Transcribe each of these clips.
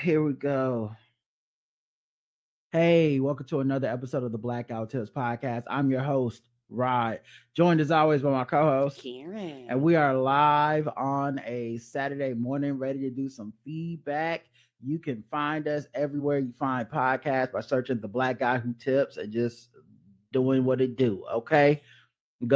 Here we go. Hey, welcome to another episode of the Blackout Tips Podcast. I'm your host, Rod, joined as always by my co-host, Karen. and we are live on a Saturday morning, ready to do some feedback. You can find us everywhere you find podcasts by searching The Black Guy Who Tips and just doing what it do, okay? You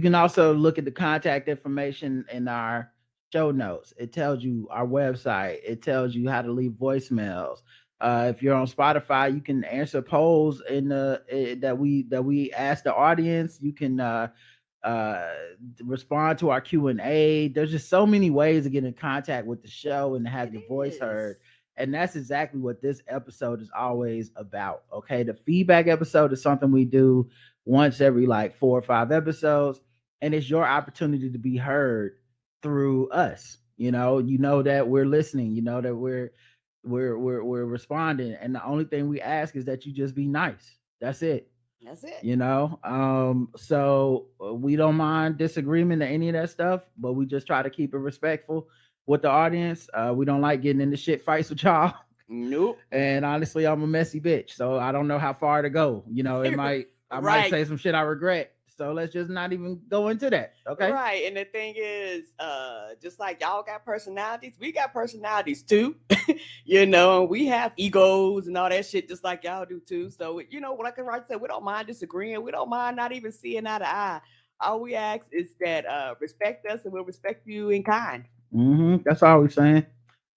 can also look at the contact information in our show notes. It tells you our website. It tells you how to leave voicemails. If you're on Spotify, you can answer polls in that we ask the audience. You can respond to our Q&A. There's just so many ways to get in contact with the show and to have your voice heard. And that's exactly what this episode is always about. Okay, the feedback episode is something we do once every like 4 or 5 episodes, and it's your opportunity to be heard through us. You know that we're listening. You know that we're responding, and the only thing we ask is that you just be nice. That's it. So we don't mind disagreement or any of that stuff, but we just try to keep it respectful with the audience. We don't like getting into shit fights with y'all. Nope. And honestly, I'm a messy bitch, so I don't know how far to go. I might say some shit I regret. So let's just not even go into that. Okay. Right. And the thing is, just like y'all got personalities, we got personalities too. We have egos and all that shit just like y'all do too. So, like I said, we don't mind disagreeing. We don't mind not even seeing eye to eye. All we ask is that respect us and we'll respect you in kind. That's all we're saying.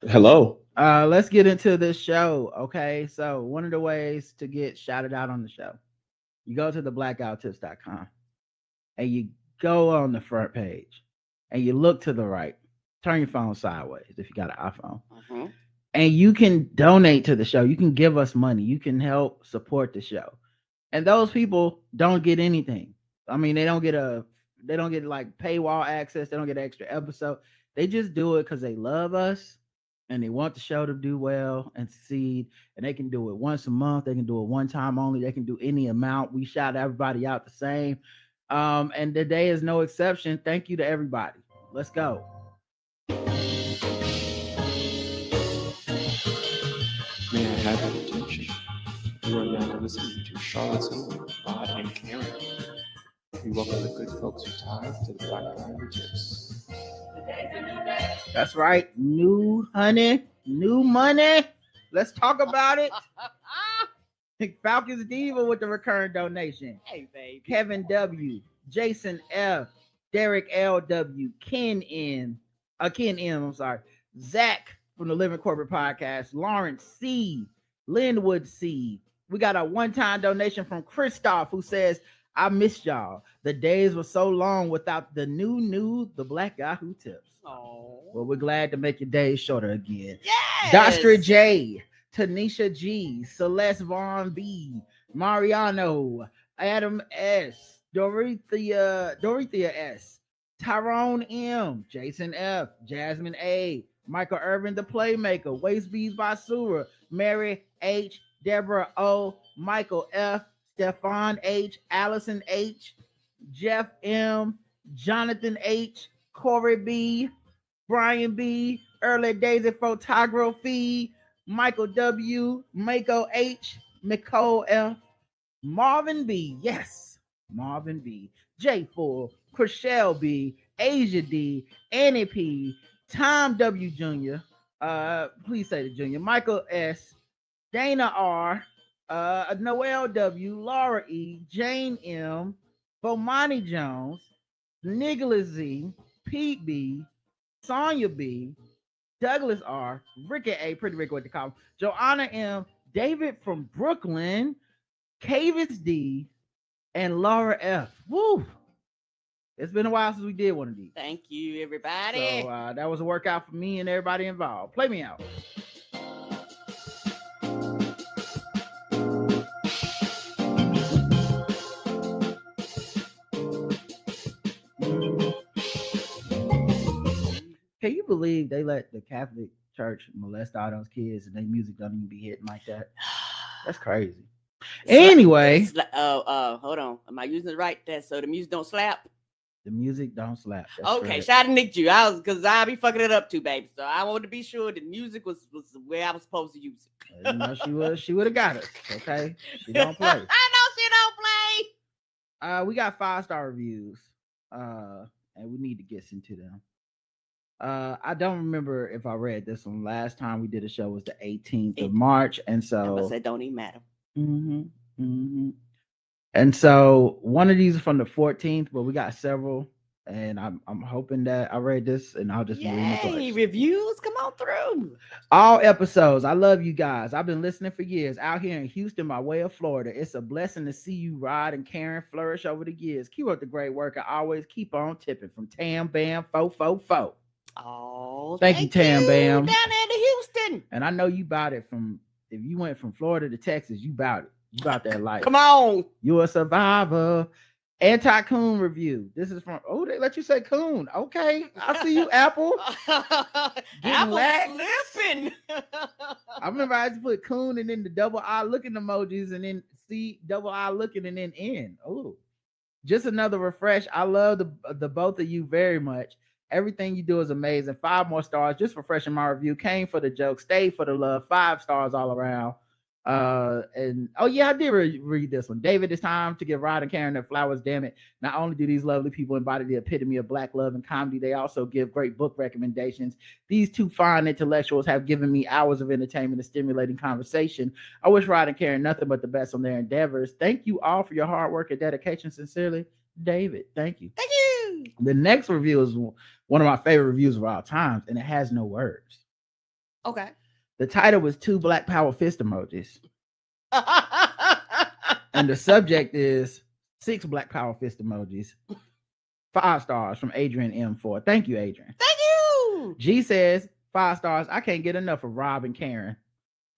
Hello. Let's get into this show. Okay. So one of the ways to get shouted out on the show, you go to theblackouttips.com. and you go on the front page and you look to the right, turn your phone sideways if you got an iPhone, and you can donate to the show. You can give us money. You can help support the show. And those people don't get anything. I mean, they don't get like paywall access. They don't get an extra episode. They just do it because they love us and they want the show to do well and succeed. And they can do it once a month. They can do it one time only. They can do any amount. We shout everybody out the same. And today is no exception. Thank you to everybody. Let's go. May I have your attention? You are now listening to Charlotte's Own, Rod and Karen. We welcome the good folks who ties to the Black Guy Who Tips. That's right. New honey, new money. Let's talk about it. Falcons Diva with the recurring donation. Hey, baby. Kevin W, Jason F, Derek LW, Ken M, I'm sorry. Zach from the Living Corporate Podcast, Lawrence C, Linwood C. We got a one-time donation from Christoph who says, I missed y'all. The days were so long without the the Black Guy Who Tips. Oh. Well, we're glad to make your days shorter again. Yes. Dostra J, Tanisha G, Celeste Vaughn B, Mariano, Adam S, Dorothea S, Tyrone M, Jason F, Jasmine A, Michael Irvin the Playmaker, Waste Bees Basura, Mary H, Deborah O, Michael F, Stefan H, Allison H, Jeff M, Jonathan H, Corey B, Brian B, Early Daisy Photography, Michael W, Mako H, Nicole F, Marvin B, yes, Marvin B, J4, Chriselle B, Asia D, Annie P, Tom W Jr., please say the Jr., Michael S, Dana R, Noel W, Laura E, Jane M, Bomani Jones, Nicholas Z, Pete B, Sonia B, Douglas R, Ricky A, Pretty Rick what they call him, Joanna M, David from Brooklyn, Cavis D, and Laura F. Woo! It's been a while since we did one of these. Thank you, everybody. So that was a workout for me and everybody involved. Play me out. Can you believe they let the Catholic Church molest all those kids and their music don't even be hitting like that? That's crazy. Anyway. Hold on. Am I using it right? So the music don't slap? The music don't slap. That's Okay, correct. shout out to Nick Jew. Because I be fucking it up too, baby. So I wanted to be sure the music was where I was supposed to use it. You know, she would have got us. Okay, she don't play. I know she don't play. We got 5-star reviews, and we need to get into them. I don't remember if I read this one. Last time we did a show was the 18th of March, and so I said don't even matter. And so one of these is from the 14th, but we got several, and I'm hoping that I read this, and I'll just read the Yay, reviews, come on through. All episodes. I love you guys. I've been listening for years out here in Houston by way of Florida. It's a blessing to see you, Rod and Karen, flourish over the years. Keep up the great work and always keep on tipping. From Tam Bam 444. Oh, thank you, Tam Bam. Down there to Houston. And I know you bought it from, if you went from Florida to Texas, you bought it. You got that life. Come on. You're a survivor. Anti-coon review. This is from, oh, they let you say coon. Okay. I see you, Apple. Apple slipping. I remember I used to put coon and then the double eye looking emojis and then see double eye looking and then N. Oh, just another refresh. I love the both of you very much. Everything you do is amazing. 5 more stars. Just refreshing my review. Came for the joke. Stayed for the love. 5 stars all around. And oh yeah, I did read this one. David, it's time to give Rod and Karen their flowers. Damn it! Not only do these lovely people embody the epitome of Black love and comedy, they also give great book recommendations. These two fine intellectuals have given me hours of entertainment and stimulating conversation. I wish Rod and Karen nothing but the best on their endeavors. Thank you all for your hard work and dedication. Sincerely, David. Thank you. Thank you. The next review is one of my favorite reviews of all times, and it has no words. Okay. The title was 2 Black Power fist emojis. And the subject is 6 Black Power fist emojis. 5 stars from Adrian M4. Thank you, Adrian. Thank you. G says 5 stars. I can't get enough of Rob and Karen.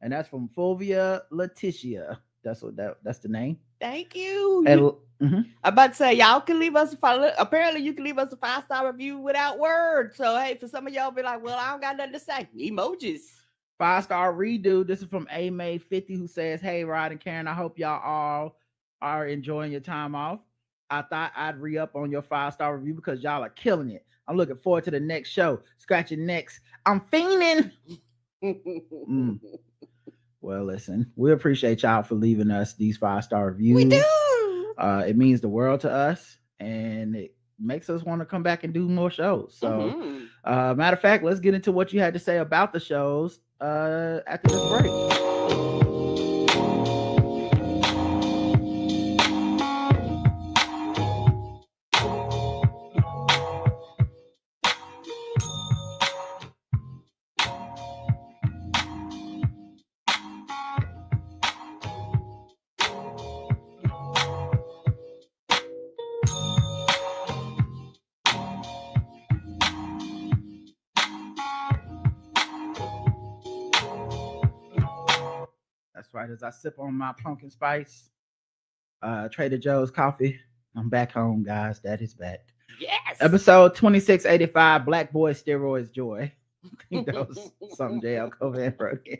And that's from Fulvia Letitia. That's the name. Thank you. And I'm about to say, y'all can leave us apparently you can leave us a 5-star review without words. So hey, for some of y'all be like, well, I don't got nothing to say. Emojis. 5-star redo. This is from A May 50, who says, hey, Rod and Karen, I hope y'all all are enjoying your time off. I thought I'd re-up on your 5-star review because y'all are killing it. I'm looking forward to the next show. Scratching necks. I'm fiending. Well, listen, we appreciate y'all for leaving us these 5-star reviews. We do. It means the world to us, and it makes us want to come back and do more shows. So, matter of fact, let's get into what you had to say about the shows after this break. Right as I sip on my pumpkin spice Trader Joe's coffee, I'm back home, guys. That is back. Yes. Episode 2685, Black Boy Steroids Joy. I think that was something JL Covan wrote in.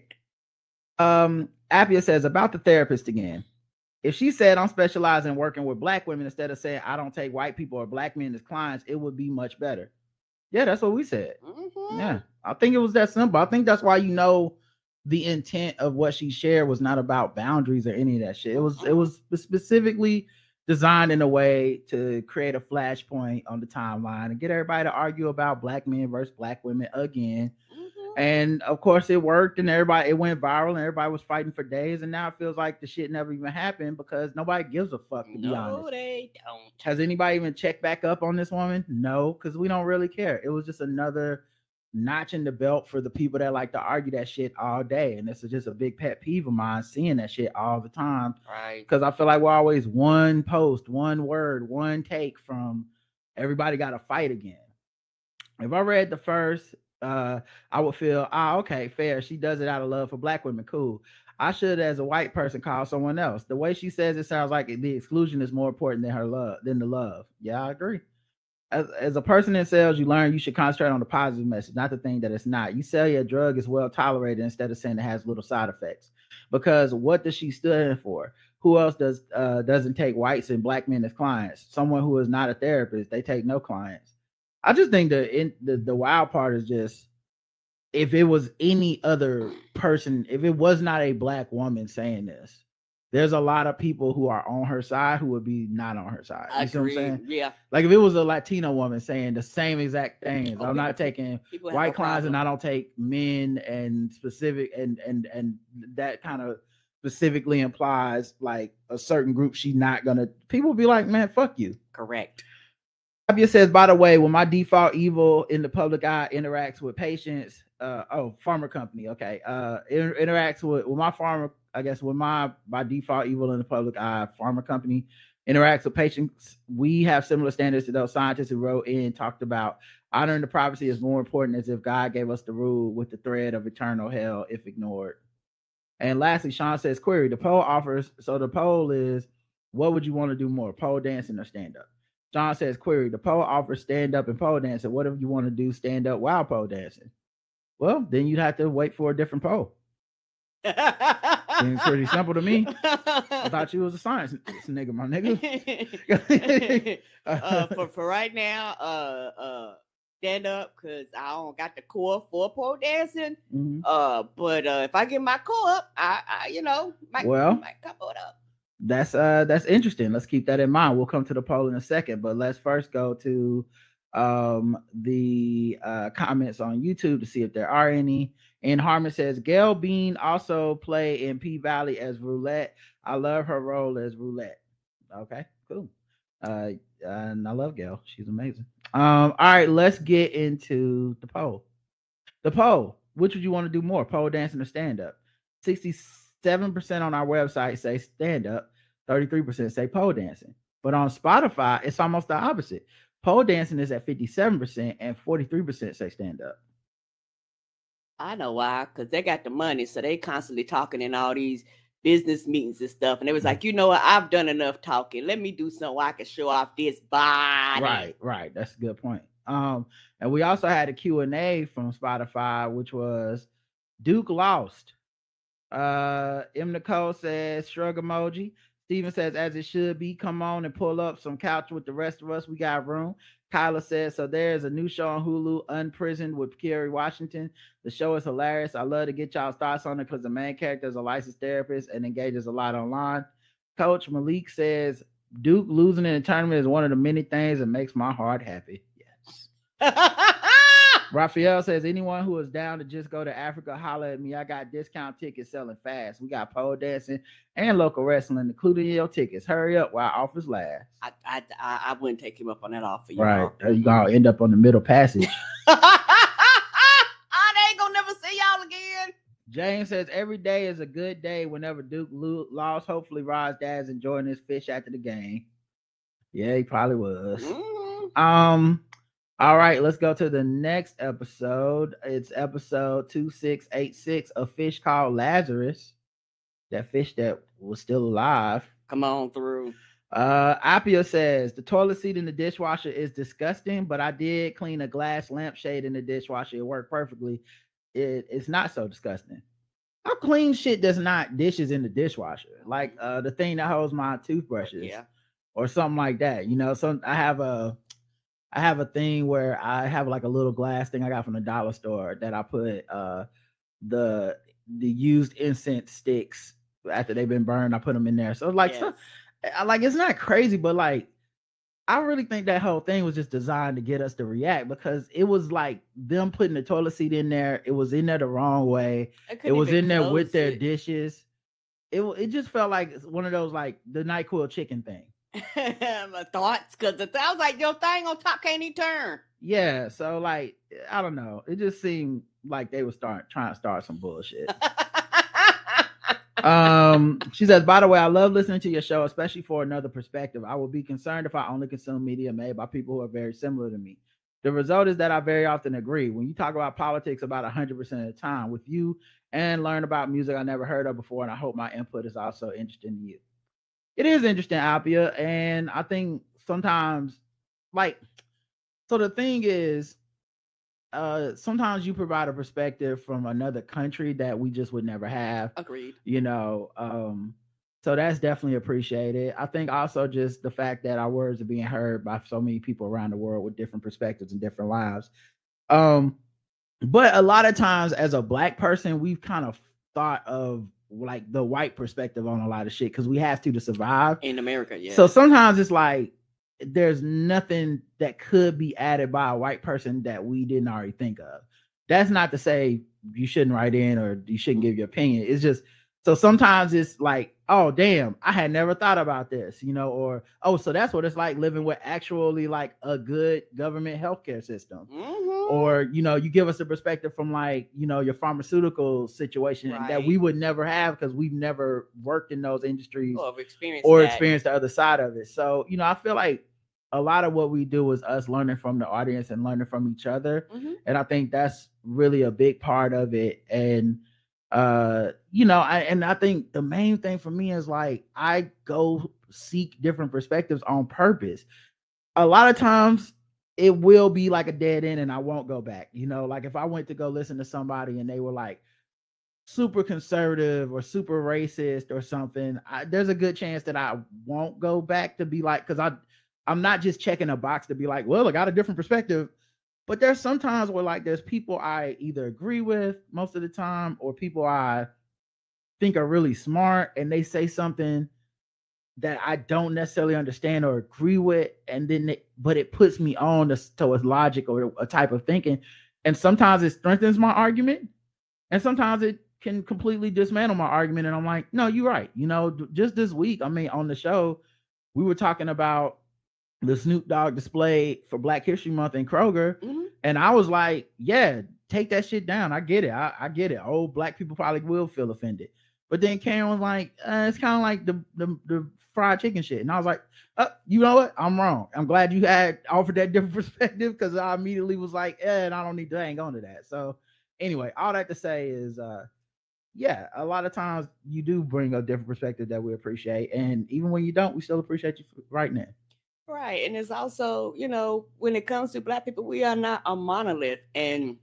Appia says about the therapist again. If she said I'm specializing in working with Black women instead of saying I don't take white people or Black men as clients, it would be much better. Yeah, that's what we said. Yeah, I think it was that simple. I think that's why the intent of what she shared was not about boundaries or any of that shit. It was specifically designed in a way to create a flashpoint on the timeline and get everybody to argue about Black men versus Black women again. And of course it worked, and it went viral, and everybody was fighting for days. And now it feels like the shit never even happened because nobody gives a fuck, to be honest. No, they don't. Has anybody even checked back up on this woman? No, because we don't really care. It was just another notch in the belt for the people that like to argue that shit all day. And this is just a big pet peeve of mine, seeing that shit all the time. Right. Because I feel like we're always one post, one word, one take from everybody got to fight again. If I read the first, I would feel, okay, fair. She does it out of love for Black women. Cool. I should, as a white person, call someone else. The way she says it sounds like the exclusion is more important than the love. Yeah, I agree. As a person in sales, you learn you should concentrate on the positive message, not the thing that it's not. You sell your drug is well tolerated instead of saying it has little side effects. Because what does she stand for? Who else doesn't take whites and black men as clients? Someone who is not a therapist, they take no clients. I just think the wild part is just, if it was any other person, if it was not a black woman saying this, there's a lot of people who are on her side who would be not on her side. You see what I'm saying? Yeah. Like if it was a Latino woman saying the same exact things, I'm not taking white clients and I don't take men and specific and that kind of specifically implies like a certain group she's not gonna, people be like, man, fuck you. Correct. Fabia says, by the way, when my default evil in the public eye interacts with patients, pharma company, okay, interacts with my pharma, I guess when my by default evil in the public eye pharma company interacts with patients, we have similar standards to those scientists who wrote in, talked about honoring the privacy is more important, as if God gave us the rule with the thread of eternal hell if ignored. And lastly, Sean says, query, the poll offers, so the poll is, what would you want to do more, pole dancing or stand-up? John says, query, the poll offers stand-up and pole dancing. What if you want to do stand-up while pole dancing? Well, then you'd have to wait for a different poll. Seems pretty simple to me. I thought you was a science nigga, my nigga. For right now, stand up, because I don't got the core for pole dancing. Mm-hmm. But if I get my core up, I might couple it up. That's interesting. Let's keep that in mind. We'll come to the poll in a second, but let's first go to the comments on YouTube to see if there are any. And Harmon says, Gail Bean also play in P-Valley as Roulette. I love her role as Roulette. Okay, cool. And I love Gail. She's amazing. All right, let's get into the poll. The poll, which would you want to do more, pole dancing or stand-up? 67% on our website say stand-up, 33% say pole dancing. But on Spotify, it's almost the opposite. Pole dancing is at 57% and 43% say stand-up. I know why, because they got the money, so they constantly talking in all these business meetings and stuff. And it was like, you know what, I've done enough talking. Let me do something where I can show off this body. Right. That's a good point. And we also had a Q&A from Spotify, which was Duke lost. M. Nicole says shrug emoji. Steven says, as it should be, come on and pull up some couch with the rest of us. We got room. Kyla says, so there's a new show on Hulu, Unprisoned with Kerry Washington. The show is hilarious. I love to get y'all's thoughts on it because the main character is a licensed therapist and engages a lot online. Coach Malik says, Duke losing in the tournament is one of the many things that makes my heart happy. Yes. Raphael says, anyone who is down to just go to Africa, holler at me. I got discount tickets selling fast. We got pole dancing and local wrestling, including your tickets. Hurry up while offers last. I wouldn't take him up on that offer. Right. You're going to end up on the middle passage. They ain't going to never see y'all again. James says, every day is a good day whenever Duke lost. Hopefully, Rod's dad's enjoying his fish after the game. Yeah, he probably was. All right, let's go to the next episode. It's episode 2686, a fish called Lazarus. That fish that was still alive. Come on through. Appia says, the toilet seat in the dishwasher is disgusting, but I did clean a glass lampshade in the dishwasher. It worked perfectly. It's not so disgusting. How clean shit does not dishes in the dishwasher? Like the thing that holds my toothbrushes. Yeah. Or something like that. You know, I have a thing where I have like a little glass thing I got from the dollar store that I put the used incense sticks after they've been burned. I put them in there. So like, yes. It's not crazy, but like, I really think that whole thing was just designed to get us to react because it was like them putting the toilet seat in there. It was in there the wrong way. It was in there with their dishes. It just felt like one of those like the NyQuil chicken thing. My thoughts, because it sounds like your thing on top can't even turn. Yeah, so like I don't know. It just seemed like they were trying to start some bullshit. She says, by the way, I love listening to your show, especially for another perspective. I will be concerned if I only consume media made by people who are very similar to me. The result is that I very often agree. When you talk about politics about 100% of the time with you and learn about music I never heard of before, and I hope my input is also interesting to you. It is interesting, Appia, and I think sometimes, so the thing is, sometimes you provide a perspective from another country that we just would never have. Agreed. You know, So that's definitely appreciated. I think also just the fact that our words are being heard by so many people around the world with different perspectives and different lives. But a lot of times as a Black person, we've kind of thought of like the white perspective on a lot of shit because we have to survive in America. Yeah. So sometimes it's like there's nothing that could be added by a white person that we didn't already think of. That's not to say you shouldn't write in or you shouldn't give your opinion. It's just so sometimes it's like, oh damn, I had never thought about this, you know, or oh, so that's what it's like living with actually like a good government healthcare system. Or, you know, you give us a perspective from like, you know, your pharmaceutical situation that we would never have because we've never worked in those industries or experienced the other side of it. So, you know, I feel like a lot of what we do is us learning from the audience and learning from each other. And I think that's really a big part of it. And, you know, I think the main thing for me is like, I go seek different perspectives on purpose. A lot of times it will be like a dead end and I won't go back. You know, like if I went to go listen to somebody and they were like super conservative or super racist or something, there's a good chance that I won't go back to be like, because I'm not just checking a box to be like, well, I got a different perspective. But there's sometimes where like there's people I either agree with most of the time or people I think are really smart and they say something that I don't necessarily understand or agree with, and then but it puts me on to a logic or a type of thinking, and sometimes it strengthens my argument, and sometimes it can completely dismantle my argument, and I'm like, no, you're right. You know, just this week, I mean, on the show, we were talking about the Snoop Dogg display for Black History Month in Kroger, and I was like, yeah, take that shit down. I get it. I get it. Old Black people probably will feel offended, but then Karen was like, it's kind of like the fried chicken shit. And I was like, you know what? I'm wrong. I'm glad you had offered that different perspective because I immediately was like, and I don't need to hang on to that. So anyway, all that to say is, yeah, a lot of times you do bring a different perspective that we appreciate. And even when you don't, we still appreciate you right now. Right. And it's also, you know, when it comes to Black people, we are not a monolith. And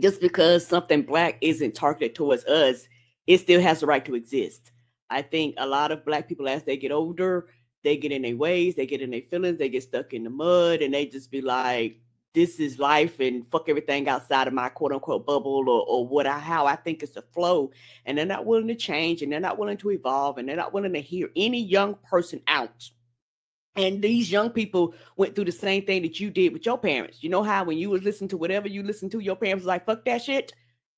just because something Black isn't targeted towards us, it still has the right to exist. I think a lot of Black people, as they get older, they get in their ways, they get in their feelings, they get stuck in the mud, and they just be like, this is life and fuck everything outside of my quote unquote bubble or how I think it's a flow. And they're not willing to change, and they're not willing to evolve, and they're not willing to hear any young person out. And these young people went through the same thing that you did with your parents. You know how when you was listening to whatever you listened to, your parents was like, fuck that shit.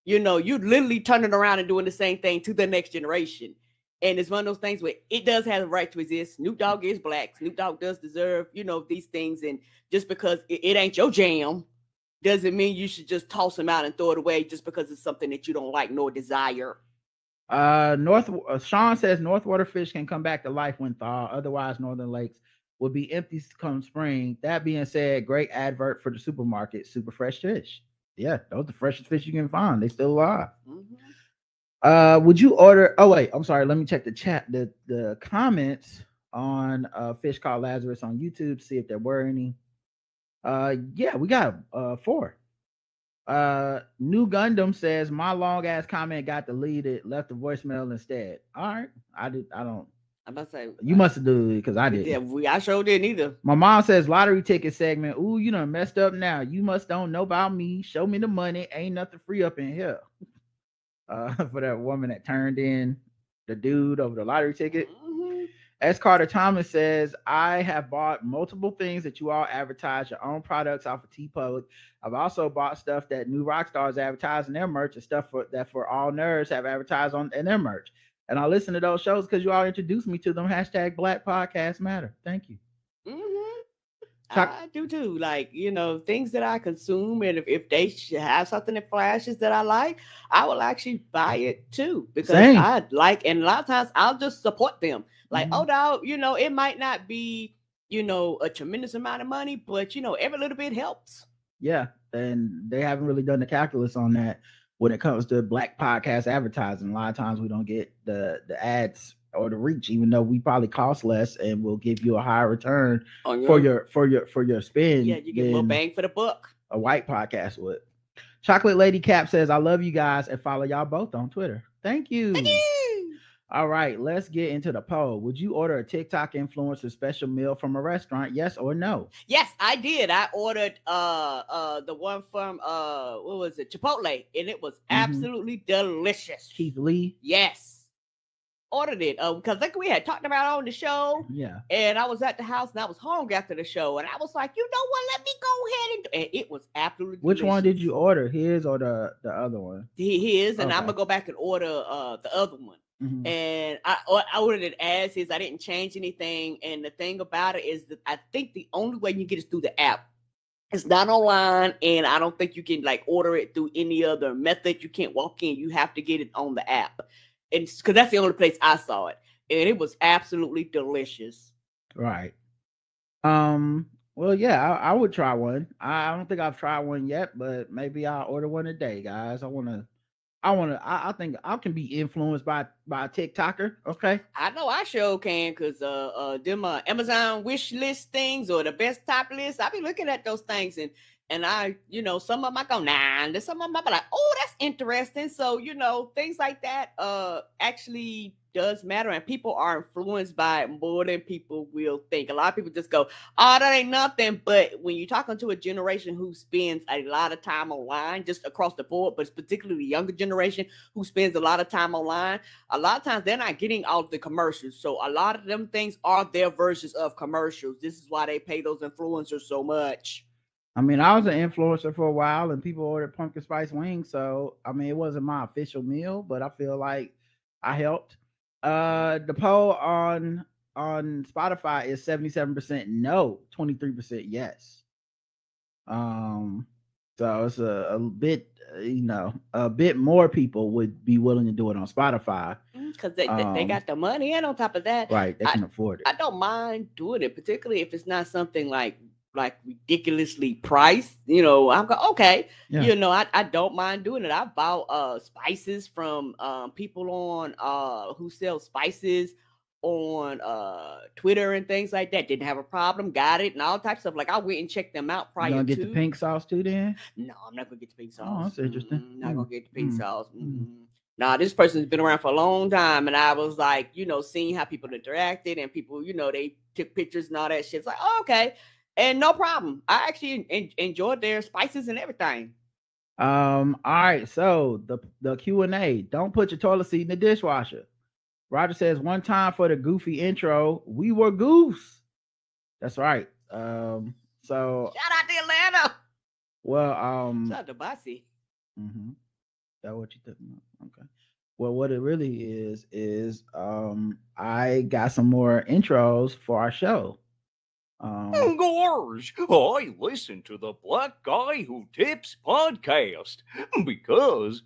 You know, you literally turning around and doing the same thing to the next generation. And it's one of those things where it does have a right to exist. Snoop Dogg is Black. Snoop Dogg does deserve, you know, these things. And just because it ain't your jam doesn't mean you should just toss him out and throw it away just because it's something that you don't like nor desire. Sean says Northwater fish can come back to life when thawed. Otherwise, northern lakes will be empty come spring. That being said, great advert for the supermarket. Super fresh fish. Yeah, those are the freshest fish you can find. They still alive. Would you order? Oh wait, I'm sorry. Let me check the chat. The comments on Fish Called Lazarus on YouTube. See if there were any. Yeah, we got 4. New Gundam says my long ass comment got deleted. Left the voicemail instead. All right, I don't. I'm about to say you must have deleted because I didn't. Yeah, I sure didn't either. My mom says lottery ticket segment. Ooh, you done messed up now. You must don't know about me. Show me the money. Ain't nothing free up in here. For that woman that turned in the dude over the lottery ticket. S. Carter Thomas says, I have bought multiple things that you all advertise your own products off of Teepublic. I've also bought stuff that New Rock Stars advertise in their merch and stuff that for all nerds have advertised on in their merch. And I listen to those shows because you all introduced me to them. # Black Podcast Matter. Thank you. I do too. Like, you know, things that I consume, and if they have something that flashes that I like, I will actually buy it too because I like. And a lot of times I'll just support them. Like, oh no, you know, it might not be, you know, a tremendous amount of money, but you know, every little bit helps. Yeah, and they haven't really done the calculus on that when it comes to Black podcast advertising. A lot of times we don't get the ads or the reach, even though we probably cost less and will give you a higher return for your spend. Yeah, you get more bang for the buck. A white podcast would. Chocolate Lady Cap says, I love you guys and follow y'all both on Twitter. Thank you. All right, let's get into the poll. Would you order a TikTok influencer special meal from a restaurant? Yes or no? Yes, I did. I ordered the one from what was it? Chipotle, and it was absolutely delicious. Keith Lee? Yes. Ordered it because like we had talked about on the show. Yeah. And I was at the house and I was hungry after the show, and I was like, you know what? Let me go ahead and it was absolutely Which delicious. one did you order? His or the other one? His, and I'm gonna go back and order the other one. And I ordered it as is. I didn't change anything. And the thing about it is that I think the only way you get is through the app. It's not online, and I don't think you can like order it through any other method. You can't walk in. You have to get it on the app. And because that's the only place I saw it. And it was absolutely delicious. Right. Well, yeah, I would try one. I don't think I've tried one yet, but maybe I'll order one today, guys. I think I can be influenced by a TikToker. Okay. I know I sure can, because them Amazon wish list things or the best top list, I be looking at those things, and I, some of them I go, nah, and some of them I be like, oh, that's interesting. So, things like that actually does matter, and people are influenced by it more than people will think. A lot of people just go, oh, that ain't nothing. But when you're talking to a generation who spends a lot of time online, just across the board, but it's particularly the younger generation who spends a lot of time online, a lot of times they're not getting all of the commercials. So a lot of them things are their versions of commercials. This is why they pay those influencers so much. I mean, I was an influencer for a while, and people ordered pumpkin spice wings. So, I mean, it wasn't my official meal, but I feel like I helped. The poll on Spotify is 77% no, 23% yes. So it's a bit, a bit more people would be willing to do it on Spotify because they got the money, and on top of that, right, they can afford it. I don't mind doing it, particularly if it's not something like ridiculously priced. I'm going, okay, yeah. I don't mind doing it. I bought spices from people on who sell spices on Twitter and things like that. Didn't have a problem, got it, and all types of stuff. Like, I went and checked them out prior to. You gonna get the pink sauce too then? No, I'm not gonna get the pink sauce. Oh, that's interesting. Not gonna get the pink sauce. Nah, this person's been around for a long time, and I was like, seeing how people interacted and people, they took pictures and all that shit. It's like, oh, okay. And no problem. I actually enjoyed their spices and everything. All right. So the Q&A. Don't put your toilet seat in the dishwasher. Roger says, one time for the goofy intro, we were goofs. That's right. So shout out to Atlanta. Well, shout out to Bossy. That what you think? Okay. Well, what it really is I got some more intros for our show. Gorge, I listen to the Black Guy Who Tips podcast because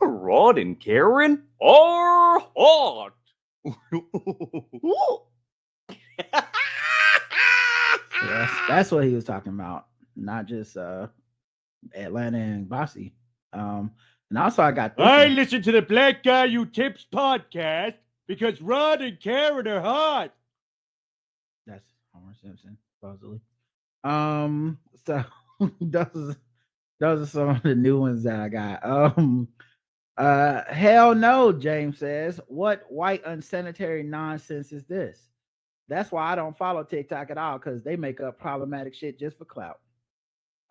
Rod and Karen are hot. That's what he was talking about, not just Atlanta and Bossy. And also I got listen to the Black Guy Who Tips podcast because Rod and Karen are hot. That's Homer Simpson, supposedly. So those are some of the new ones that I got. Hell no, James says. What white unsanitary nonsense is this? That's why I don't follow TikTok at all, because they make up problematic shit just for clout.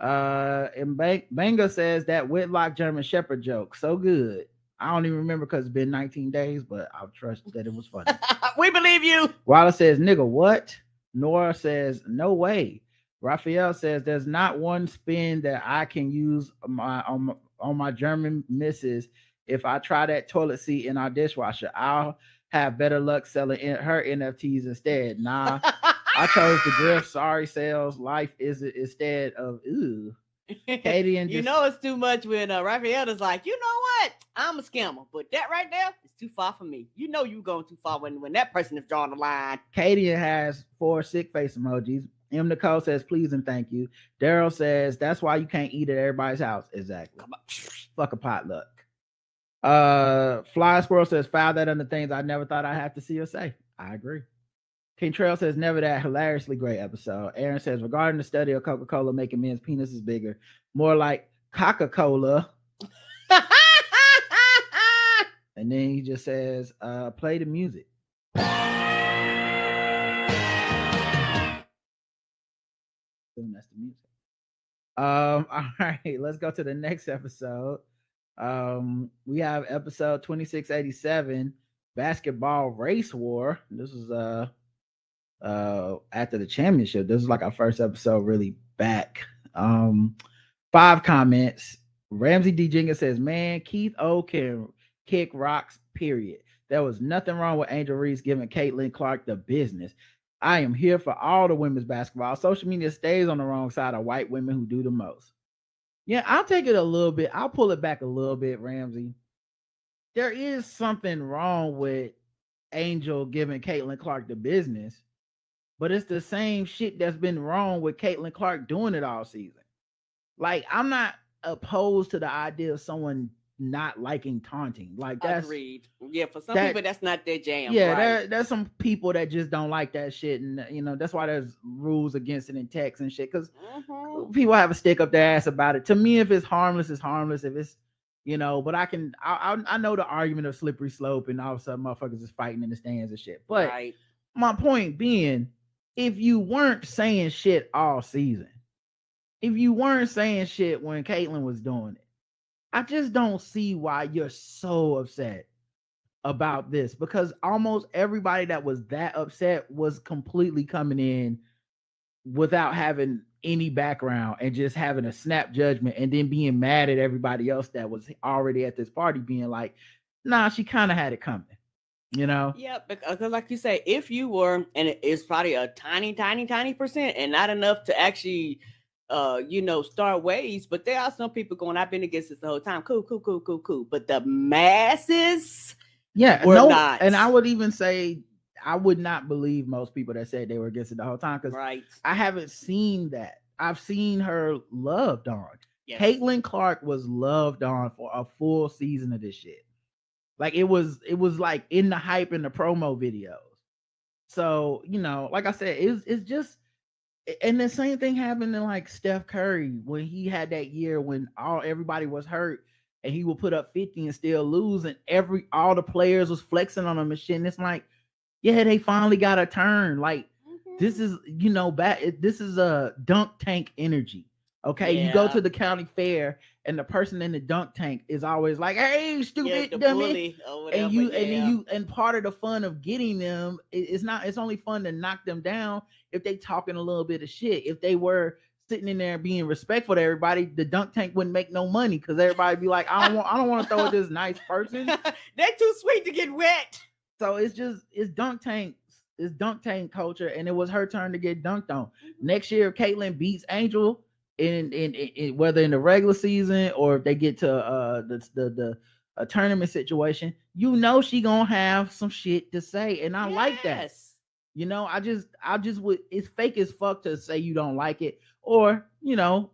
And Banga says that Whitlock German Shepherd joke so good. I don't even remember because it's been 19 days, but I'll trust that it was funny. We believe you. Wallace says, nigga, what? Nora says, no way. Raphael says, there's not one spin that I can use on my German missus. If I try that toilet seat in our dishwasher, I'll have better luck selling her NFTs instead. Nah, I chose the grift. Sorry, sales. Life is instead of ooh. Katie and it's too much when Raphael is like, you know what? I'm a scammer, but that right there is too far for me. You're going too far when that person is drawing the line. Katie has 4 sick face emojis. M. Nicole says, please and thank you. Daryl says, that's why you can't eat at everybody's house. Exactly. Fuck a potluck. Fly Squirrel says, file that under things I never thought I'd have to see or say. I agree. King Trail says, never that hilariously great episode. Aaron says, regarding the study of Coca-Cola making men's penises bigger, more like Coca-Cola. And then he just says, play the music. That's the music. All right, let's go to the next episode. We have episode 2687, Basketball Race War. This is after the championship. This is like our first episode really back. 5 comments. Ramsey D. Jenkins says, man, Keith O can kick rocks, period. There was nothing wrong with Angel Reese giving Caitlin Clark the business. I am here for all the women's basketball. Social media stays on the wrong side of white women who do the most. Yeah, I'll take it a little bit. I'll pull it back a little bit, Ramsey. There is something wrong with Angel giving Caitlin Clark the business, but it's the same shit that's been wrong with Caitlin Clark doing it all season. Like, I'm not opposed to the idea of someone not liking taunting. Like, that's agreed. Yeah, for some people that's not their jam. Yeah, right? there's some people that just don't like that shit, and that's why there's rules against it in text and shit, because people have a stick up their ass about it. To me, if it's harmless, it's harmless. If it's but I know the argument of slippery slope, and all of a sudden motherfuckers is fighting in the stands and shit. But my point being, if you weren't saying shit all season, if you weren't saying shit when Caitlin was doing it, I just don't see why you're so upset about this, because almost everybody that was that upset was completely coming in without having any background and just having a snap judgment, and then being mad at everybody else that was already at this party being like, nah, she kind of had it coming, Yeah, because like you say, if you were, and it's probably a tiny percent and not enough to actually start waves, but there are some people going, I've been against this the whole time. Cool. But the masses were not. And I would even say I would not believe most people that said they were against it the whole time, because I haven't seen that. I've seen her loved on. Yes. Caitlin Clark was loved on for a full season of this shit. Like, it was like in the hype in the promo videos. So, like I said, it's just. And the same thing happened to like Steph Curry when he had that year when everybody was hurt and he would put up 50 and still lose, and all the players was flexing on him and shit. And it's like, yeah, they finally got a turn. Like, this is this is a dunk tank energy. Okay, you go to the county fair and the person in the dunk tank is always like, "Hey, stupid dummy," and part of the fun of getting them it's only fun to knock them down if they talking a little bit of shit. If they were sitting in there being respectful to everybody, the dunk tank wouldn't make no money, because everybody be like, I don't want to throw at this nice person. They're too sweet to get wet. So it's dunk tank culture, and it was her turn to get dunked on. Next year, if Caitlin beats Angel in whether in the regular season or if they get to the tournament situation, she gonna have some shit to say, and I like that. I just would. It's fake as fuck to say you don't like it, or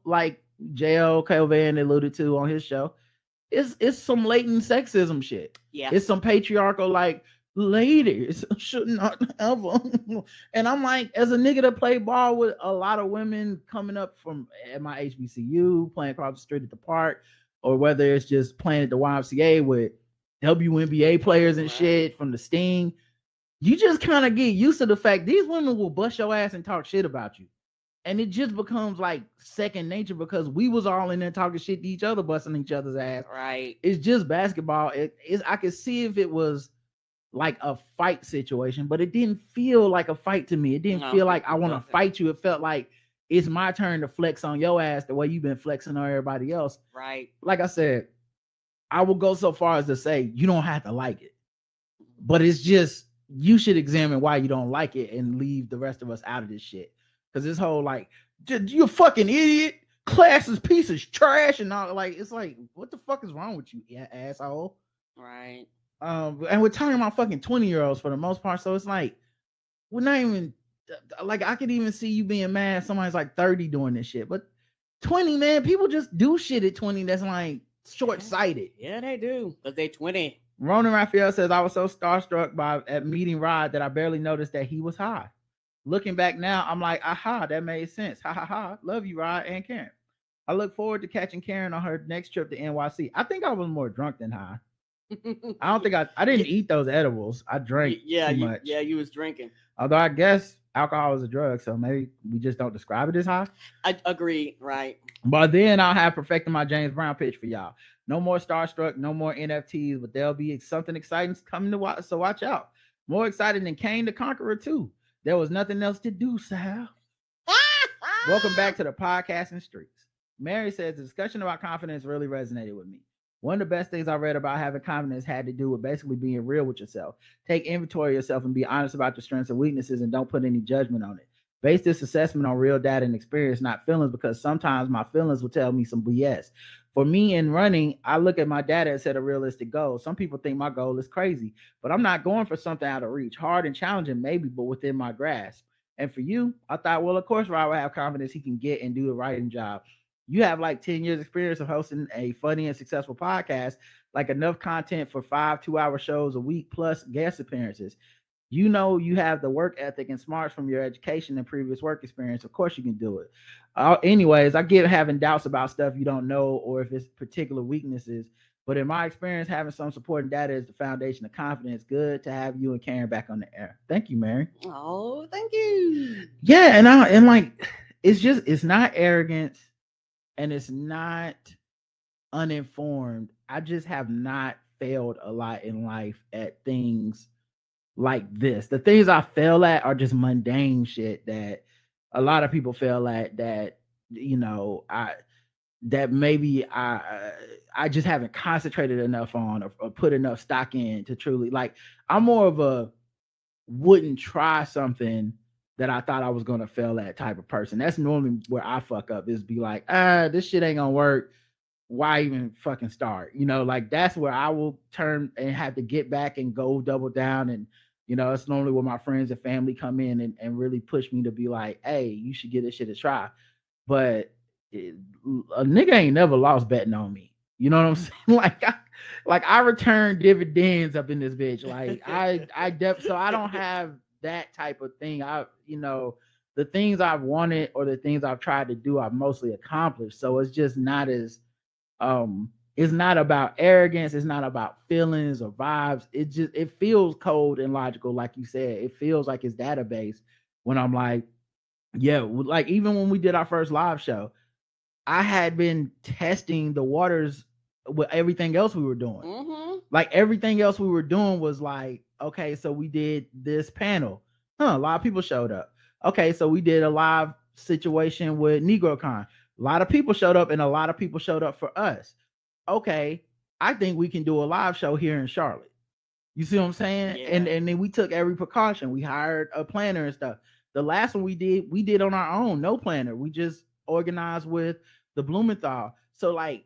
like JL Calvan alluded to on his show, it's some latent sexism shit. Yeah, it's some patriarchal, like, ladies should not have them. And I'm like, as a nigga that play ball with a lot of women coming up from at my HBCU, playing across the street at the park, or whether it's just playing at the YMCA with WNBA players and shit from the Sting, you just kind of get used to the fact these women will bust your ass and talk shit about you. And it just becomes like second nature, because we was all in there talking shit to each other, busting each other's ass. Right. It's just basketball. I could see if it was like a fight situation, but it didn't feel like a fight to me. It didn't feel like I want to fight you. It felt like it's my turn to flex on your ass the way you've been flexing on everybody else. Right. Like I said, I will go so far as to say you don't have to like it, but it's just, you should examine why you don't like it and leave the rest of us out of this shit. Because this whole like, you a fucking idiot, class is piece of trash and all, like, it's like, what the fuck is wrong with you, asshole? Right. And we're talking about fucking 20-year-olds for the most part, so it's like, we're not even like, I could even see you being mad somebody's like 30 doing this shit, but 20, man, people just do shit at 20 that's like short-sighted. Yeah, they do, because they 20. Ronan Raphael says, I was so starstruck at meeting Rod that I barely noticed that he was high. Looking back now, I'm like, aha, that made sense. Ha ha ha. Love you, Rod and Karen. I look forward to catching Karen on her next trip to NYC. I think I was more drunk than high. I don't think I didn't eat those edibles. I drank too much. Yeah, you was drinking. Although I guess alcohol is a drug, so maybe we just don't describe it as high. I agree, right? But then I'll have perfected my James Brown pitch for y'all. No more Starstruck, no more NFTs, but there'll be something exciting coming to watch. So watch out. More exciting than Kane the Conqueror too. There was nothing else to do, Sal. Welcome back to the podcasting streets. Mary says the discussion about confidence really resonated with me. One of the best things I read about having confidence had to do with basically being real with yourself. Take inventory of yourself and be honest about your strengths and weaknesses and don't put any judgment on it. Base this assessment on real data and experience, not feelings, because sometimes my feelings will tell me some BS. For me in running, I look at my data and set a realistic goal. Some people think my goal is crazy, but I'm not going for something out of reach. Hard and challenging, maybe, but within my grasp. And for you, I thought, well, of course, Rod will have confidence he can get and do the writing job. You have like 10 years experience of hosting a funny and successful podcast, like enough content for 5 2-hour shows a week plus guest appearances. You know, you have the work ethic and smarts from your education and previous work experience. Of course you can do it. Anyways, I get having doubts about stuff you don't know or if it's particular weaknesses. But in my experience, having some supporting data is the foundation of confidence. Good to have you and Karen back on the air. Thank you, Mary. Oh, thank you. Yeah, and like it's not arrogance. And it's not uninformed. I just have not failed a lot in life at things like this. The things I fail at are just mundane shit that a lot of people fail at that, you know, I just haven't concentrated enough on or put enough stock in to truly, like, I'm more of a wouldn't try something that I thought I was going to fail at type of person. That's normally where I fuck up, is be like, this shit ain't going to work. Why even fucking start? You know, like that's where I will turn and have to get back and go double down. And, you know, it's normally where my friends and family come in and really push me to be like, hey, you should give this shit a try. But a nigga ain't never lost betting on me. You know what I'm saying? Like I return dividends up in this bitch. Like so I don't have that type of thing. You know, the things I've wanted or the things I've tried to do, I've mostly accomplished. So it's just not as, it's not about arrogance. It's not about feelings or vibes. It feels cold and logical. Like you said, it feels like it's database when I'm like, yeah, like even when we did our first live show, I had been testing the waters with everything else we were doing. Mm-hmm. Like everything else we were doing was like, okay, so we did this panel. A lot of people showed up. Okay, so we did a live situation with NegroCon. A lot of people showed up and a lot of people showed up for us. Okay, I think we can do a live show here in Charlotte. You see what I'm saying? Yeah. And then we took every precaution. We hired a planner and stuff. The last one we did on our own, no planner. We just organized with the Blumenthal. So like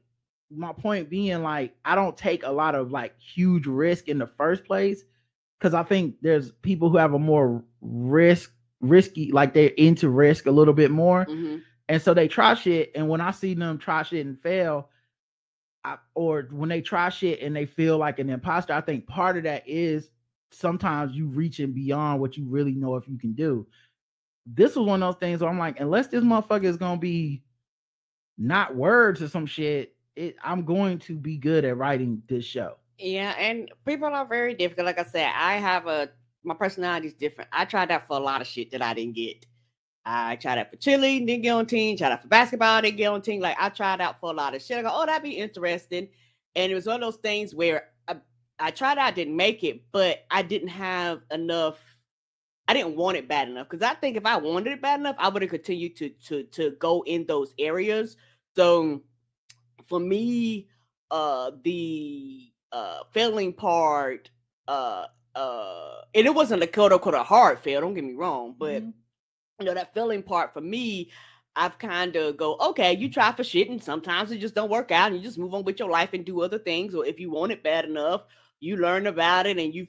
my point being, like, I don't take a lot of like huge risk in the first place, because I think there's people who have a more risky, like they're into risk a little bit more. Mm-hmm. And so they try shit. And when I see them try shit and fail, or when they try shit and they feel like an imposter, I think part of that is sometimes you reaching beyond what you really know if you can do. This was one of those things where I'm like, unless this motherfucker is going to be not words or some shit, I'm going to be good at writing this show. Yeah, and people are very difficult. Like I said, my personality is different. I tried that for a lot of shit that I didn't get. I tried out for cheerleading, didn't get on team. Tried out for basketball, didn't get on team. Like I tried out for a lot of shit. I go, oh, that'd be interesting. And it was one of those things where I tried out, didn't make it, but I didn't have enough. I didn't want it bad enough, because I think if I wanted it bad enough, I would have continued to go in those areas. So for me, the failing part, and it wasn't a quote unquote a hard fail, don't get me wrong, but you know, that failing part for me, I've kind of go, okay, you try for shit and sometimes it just don't work out and you just move on with your life and do other things. Or if you want it bad enough, you learn about it and you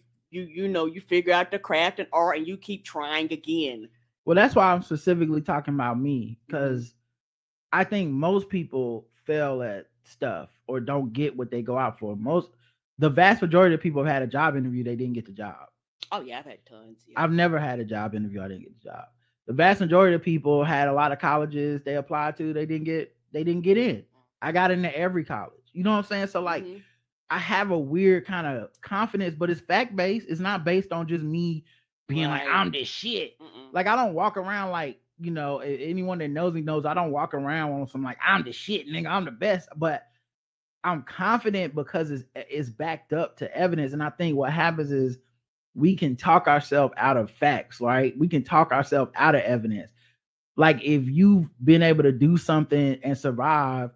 figure out the craft and art and you keep trying again. Well, that's why I'm specifically talking about me, because I think most people fail at stuff or don't get what they go out for. The vast majority of people have had a job interview, they didn't get the job. Oh yeah, I've had tons. Yeah. I've never had a job interview, I didn't get the job. The vast majority of people had a lot of colleges they applied to, they didn't get in. I got into every college. You know what I'm saying? So like, I have a weird kind of confidence, but it's fact based. It's not based on just me being like I'm this shit. Like I don't walk around like, you know, anyone that knows me knows I don't walk around on some like I'm the shit, nigga, I'm the best. But I'm confident because it's backed up to evidence. And I think what happens is we can talk ourselves out of facts, right? We can talk ourselves out of evidence. Like if you've been able to do something and survive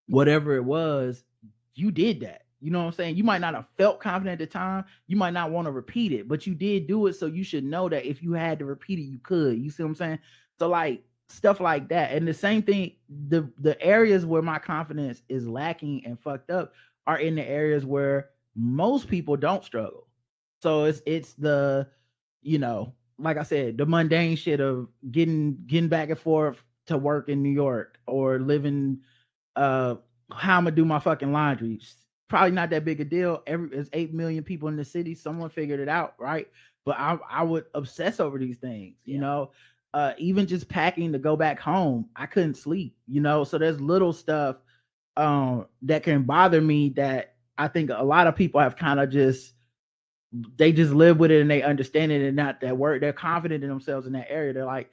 whatever it was, you did that. You know what I'm saying? You might not have felt confident at the time. You might not want to repeat it, but you did do it. So you should know that if you had to repeat it, you could. You see what I'm saying? So like stuff like that. And the same thing, the areas where my confidence is lacking and fucked up are in the areas where most people don't struggle. So it's the, you know, like I said, the mundane shit of getting back and forth to work in New York or living how I'm gonna do my fucking laundry. Probably not that big a deal. There's 8 million people in the city. Someone figured it out, right? But I would obsess over these things, you know. Even just packing to go back home, I couldn't sleep, you know. So there's little stuff that can bother me that I think a lot of people have kind of just live with it and they understand it and not that word. They're confident in themselves in that area. They're like,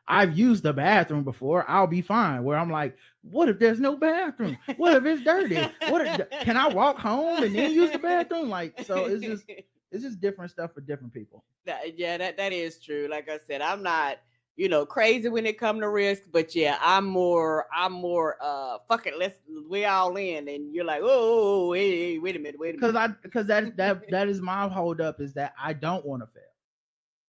I've used the bathroom before. I'll be fine. Where I'm like, what if there's no bathroom? What if it's dirty? Can I walk home and then use the bathroom? Like, so it's just different stuff for different people. That is true. Like I said, I'm not, you know, crazy when it comes to risk, but yeah, I'm more fuck it, we all in, and you're like, oh, wait a minute. Because that is my hold up, is that I don't want to fail.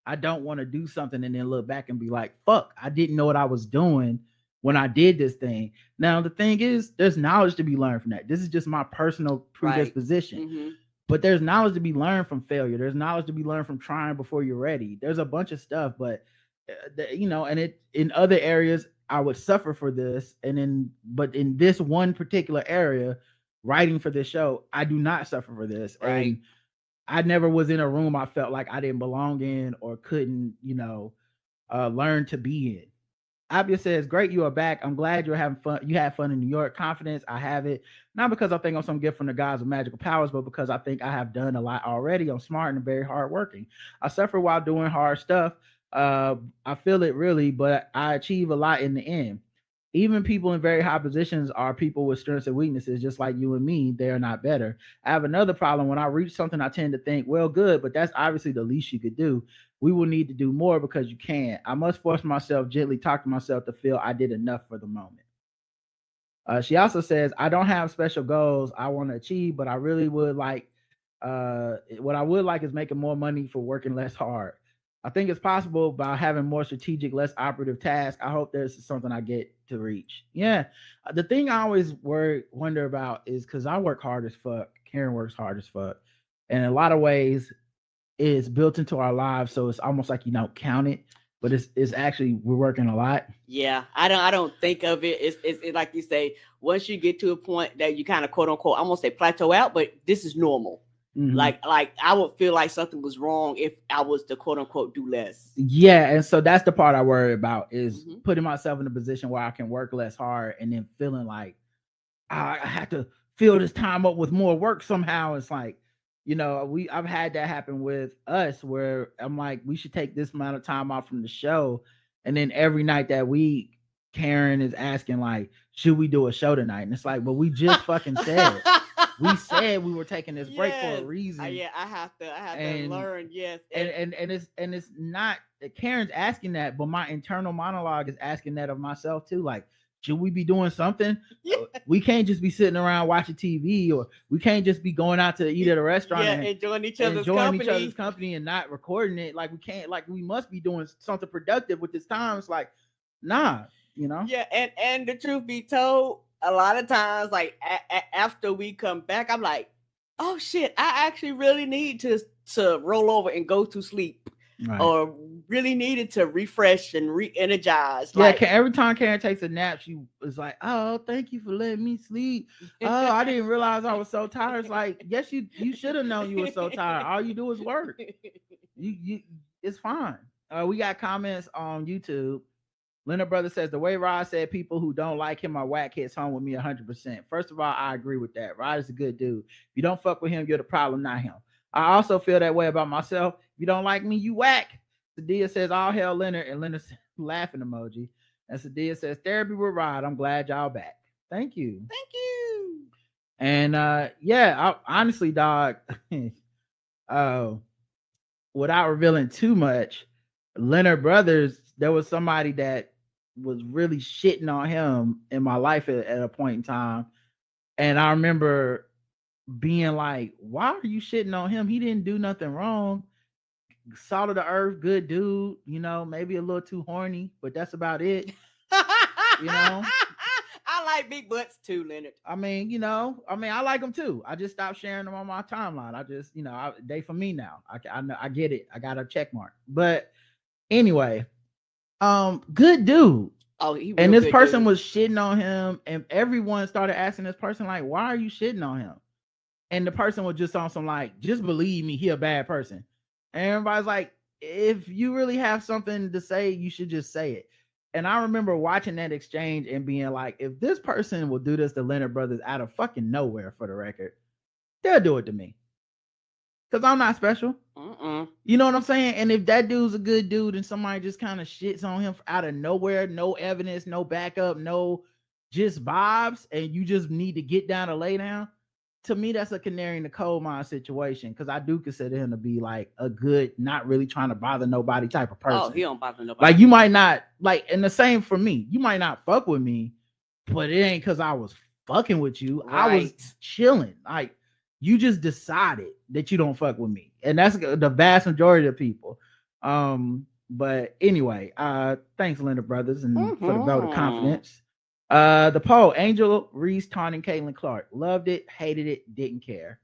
I don't want to do something and then look back and be like, fuck, I didn't know what I was doing when I did this thing. Now, the thing is, there's knowledge to be learned from that. This is just my personal predisposition. Right. Mm-hmm. But there's knowledge to be learned from failure. There's knowledge to be learned from trying before you're ready. There's a bunch of stuff, but, you know, and in other areas, I would suffer for this. But in this one particular area, writing for this show, I do not suffer for this. Right. And I never was in a room I felt like I didn't belong in or couldn't, you know, learn to be in. Abia says, great, you are back. I'm glad you're having fun. You had fun in New York. Confidence, I have it. Not because I think I'm some gift from the gods with magical powers, but because I think I have done a lot already. I'm smart and very hardworking. I suffer while doing hard stuff. I feel it really, but I achieve a lot in the end. Even people in very high positions are people with strengths and weaknesses, just like you and me. They are not better. I have another problem. When I reach something, I tend to think, well, good, but that's obviously the least you could do. We will need to do more because you can't. I must force myself, gently talk to myself to feel I did enough for the moment. She also says, I don't have special goals I want to achieve, but I really would like, what I would like is making more money for working less hard. I think it's possible by having more strategic, less operative tasks. I hope there's something I get to reach. Yeah. The thing I always wonder about is because I work hard as fuck. Karen works hard as fuck. And in a lot of ways, it's built into our lives. So it's almost like you don't count it, but it's actually, we're working a lot. Yeah. I don't think of it. It's like you say, once you get to a point that you kind of quote unquote, I won't say plateau out, but this is normal. Mm-hmm. Like I would feel like something was wrong if I was to quote unquote do less. Yeah, and so that's the part I worry about is putting myself in a position where I can work less hard and then feeling like I have to fill this time up with more work somehow. It's like, you know, I've had that happen with us where I'm like, we should take this amount of time off from the show, and then every night that week, Karen is asking like, should we do a show tonight? And it's like, well, we just fucking said. We said we were taking this break for a reason. I have to learn. Yes. And it's not Karen's asking that, but my internal monologue is asking that of myself too. Like, should we be doing something? Yeah. We can't just be sitting around watching TV, or we can't just be going out to eat at a restaurant and enjoying each other's company and not recording it. Like, we can't, like, we must be doing something productive with this time. It's like, nah, you know? Yeah. And the truth be told, a lot of times, like after we come back, I'm like, oh shit, I actually really need to roll over and go to sleep, or really needed to refresh and re-energize. Yeah, like, every time Karen takes a nap, she was like, oh, thank you for letting me sleep. Oh, I didn't realize I was so tired. It's like, yes, you should have known you were so tired. All you do is work. You it's fine. We got comments on YouTube. Leonard Brother says the way Rod said people who don't like him are whack hits home with me 100%. First of all, I agree with that. Rod is a good dude. If you don't fuck with him, you're the problem, not him. I also feel that way about myself. If you don't like me, you whack. Sadia says all hell Leonard, and Leonard laughing emoji. And Sadia says therapy with Rod. I'm glad y'all back. Thank you. Thank you. And honestly, dog, without revealing too much, Leonard Brothers, there was somebody that was really shitting on him in my life at a point in time. And I remember being like, why are you shitting on him? He didn't do nothing wrong. Salt of the earth, good dude, maybe a little too horny, but that's about it. I like big butts too, Leonard. I like them too. I just stopped sharing them on my timeline. I just, they for me now. I know, I get it. I got a check mark. But anyway, good dude. Oh, and this person was shitting on him, and everyone started asking this person like, "Why are you shitting on him?" And the person was just on some like, "Just believe me, he a bad person." And everybody's like, "If you really have something to say, you should just say it." And I remember watching that exchange and being like, if this person will do this to Leonard Brothers out of fucking nowhere, for the record, they'll do it to me. Because I'm not special. You know what I'm saying? And if that dude's a good dude and somebody just kind of shits on him out of nowhere, no evidence, no backup, no just vibes, and you just need to get down to lay down, to me, that's a canary in the coal mine situation. Because I do consider him to be like a good, not really trying to bother nobody type of person. Oh, he don't bother nobody. Like you might not, like, and the same for me. You might not fuck with me, but it ain't because I was fucking with you. Right. I was chilling. Like, you just decided that you don't fuck with me. And that's the vast majority of people. But anyway, thanks, Leonard Brothers, and for the vote of confidence. The poll, Angel Reese taunting Caitlin Clark. Loved it, hated it, didn't care.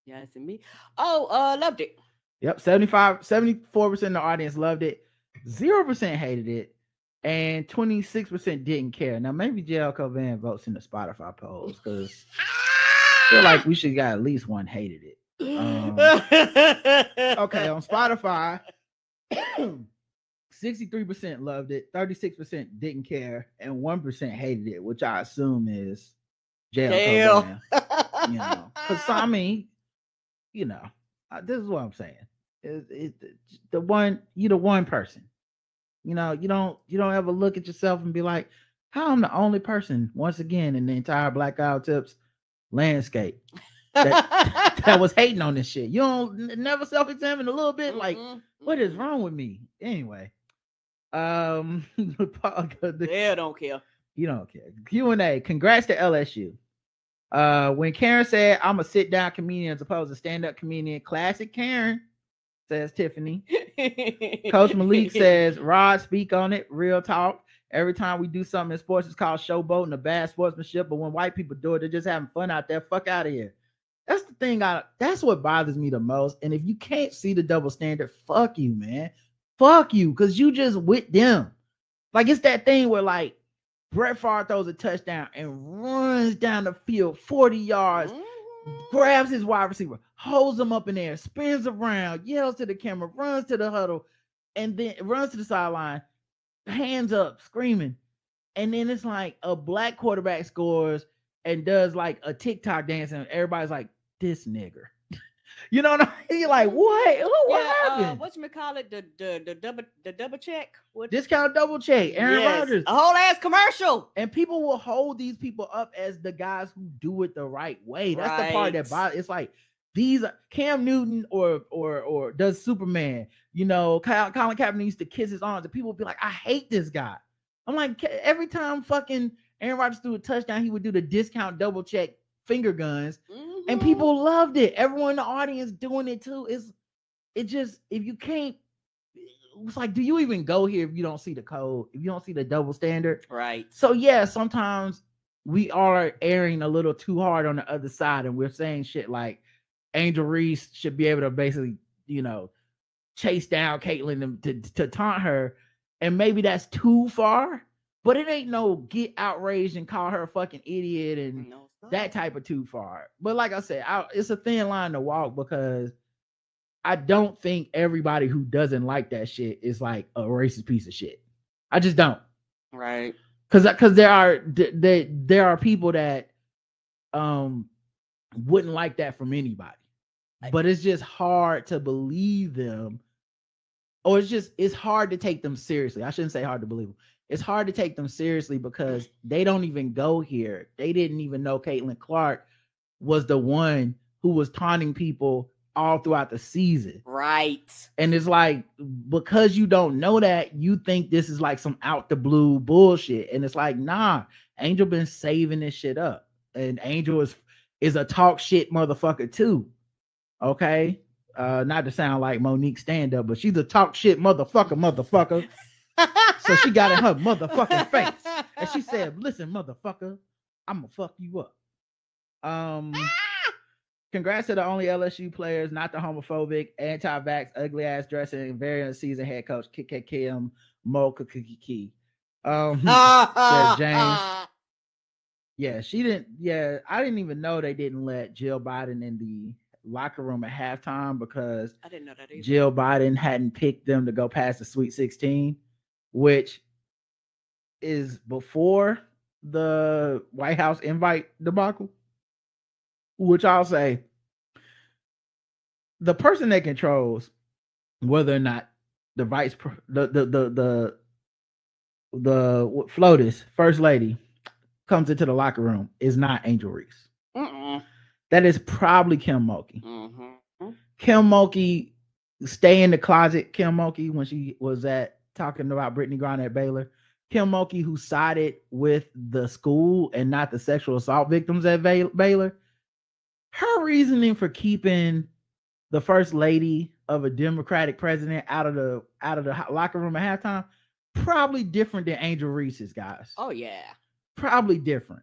Yeah, it's me. Oh, loved it. Yep, 74% of the audience loved it, 0% hated it, and 26% didn't care. Now, maybe JL Covan votes in the Spotify polls, because I feel like we should got at least one hated it. Okay, on Spotify, 63% loved it, 36% didn't care, and 1% hated it, which I assume is jail. Because I mean, this is what I'm saying. You're the one person. You don't ever look at yourself and be like, how I'm the only person once again in the entire Black Guy Who Tips landscape that was hating on this shit. You don't never self-examine a little bit, like, what is wrong with me? Anyway. They don't care. You don't care. Q&A. Congrats to LSU. When Karen said I'm a sit-down comedian as opposed to stand-up comedian, classic Karen, says Tiffany. Coach Malik says, Rod, speak on it. Real talk. Every time we do something in sports, it's called showboating, a bad sportsmanship. But when white people do it, they're just having fun out there. Fuck out of here. That's the thing. That's what bothers me the most. And if you can't see the double standard, fuck you, man. Fuck you, because you just with them. Like, it's that thing where, like, Brett Favre throws a touchdown and runs down the field 40 yards, grabs his wide receiver, holds him up in the air, spins around, yells to the camera, runs to the huddle, and then runs to the sideline, hands up, screaming. And then it's like a black quarterback scores and does like a TikTok dance, and everybody's like, this nigger. You know what I mean? You're like, what? What happened? Whatchamacallit, the double check? What? Discount double check. Aaron Rodgers. A whole ass commercial. And people will hold these people up as the guys who do it the right way. That's the part that bothers. It's like these Cam Newton or does Superman. Colin Kaepernick used to kiss his arms, and people would be like, I hate this guy. I'm like, every time fucking Aaron Rodgers threw a touchdown, he would do the discount double check finger guns, and people loved it. Everyone in the audience doing it too. It just, if you can't, it's like, do you even go here if you don't see the code, if you don't see the double standard? Right. So yeah, sometimes we are airing a little too hard on the other side, and we're saying shit like Angel Reese should be able to basically, chase down Caitlin to taunt her, and maybe that's too far. But it ain't no get outraged and call her a fucking idiot and that type of too far. But like I said, it's a thin line to walk, because I don't think everybody who doesn't like that shit is like a racist piece of shit. I just don't. Right. Because there are people that wouldn't like that from anybody. But it's just hard to believe them. Or it's hard to take them seriously. I shouldn't say hard to believe them. It's hard to take them seriously because they don't even go here. They didn't even know Caitlin Clark was the one who was taunting people all throughout the season. Right. And it's like, because you don't know that, you think this is like some out the blue bullshit. And it's like, nah, Angel been saving this shit up. And Angel is a talk shit motherfucker too. Okay? Not to sound like Monique stand-up, but she's a talk shit motherfucker. So she got in her motherfucking face. And she said, listen, motherfucker, I'm gonna fuck you up. Congrats to the only LSU players, not the homophobic, anti-vax, ugly ass dressing, very unseasoned head coach Kim Mulcahy. Says James. Yeah, she didn't. Yeah, I didn't even know they didn't let Jill Biden in the locker room at halftime because I didn't know that either. Jill Biden hadn't picked them to go past the Sweet 16, which is before the White House invite debacle. Which I'll say, the person that controls whether or not the FLOTUS first lady comes into the locker room is not Angel Reese. That is probably Kim Mulkey. Kim Mulkey stay in the closet. Kim Mulkey, when she was talking about Brittany Griner at Baylor. Kim Mulkey, who sided with the school and not the sexual assault victims at Baylor. Her reasoning for keeping the first lady of a Democratic president out of the locker room at halftime probably different than Angel Reese's, guys. Oh yeah, probably different.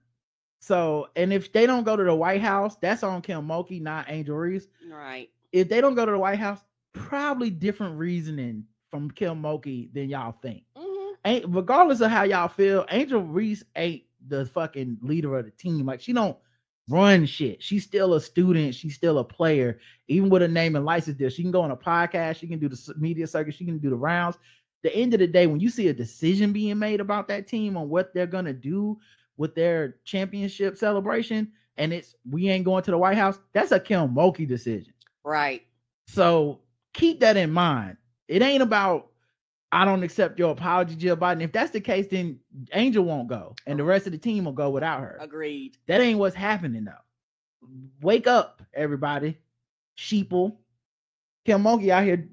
So, and if they don't go to the White House, that's on Kim Mulkey, not Angel Reese. Right. If they don't go to the White House, probably different reasoning from Kim Mulkey than y'all think. Regardless of how y'all feel, Angel Reese ain't the fucking leader of the team. Like, she don't run shit. She's still a student. She's still a player. Even with a name and license deal, she can go on a podcast. She can do the media circuit. She can do the rounds. The end of the day, when you see a decision being made about that team on what they're gonna do with their championship celebration, and it's we ain't going to the White House, that's a Kim Mulkey decision. Right. So keep that in mind. It ain't about I don't accept your apology, Jill Biden. If that's the case, then Angel won't go, and the rest of the team will go without her. Agreed. That ain't what's happening, though. Wake up, everybody. Sheeple. Kim Mulkey out here,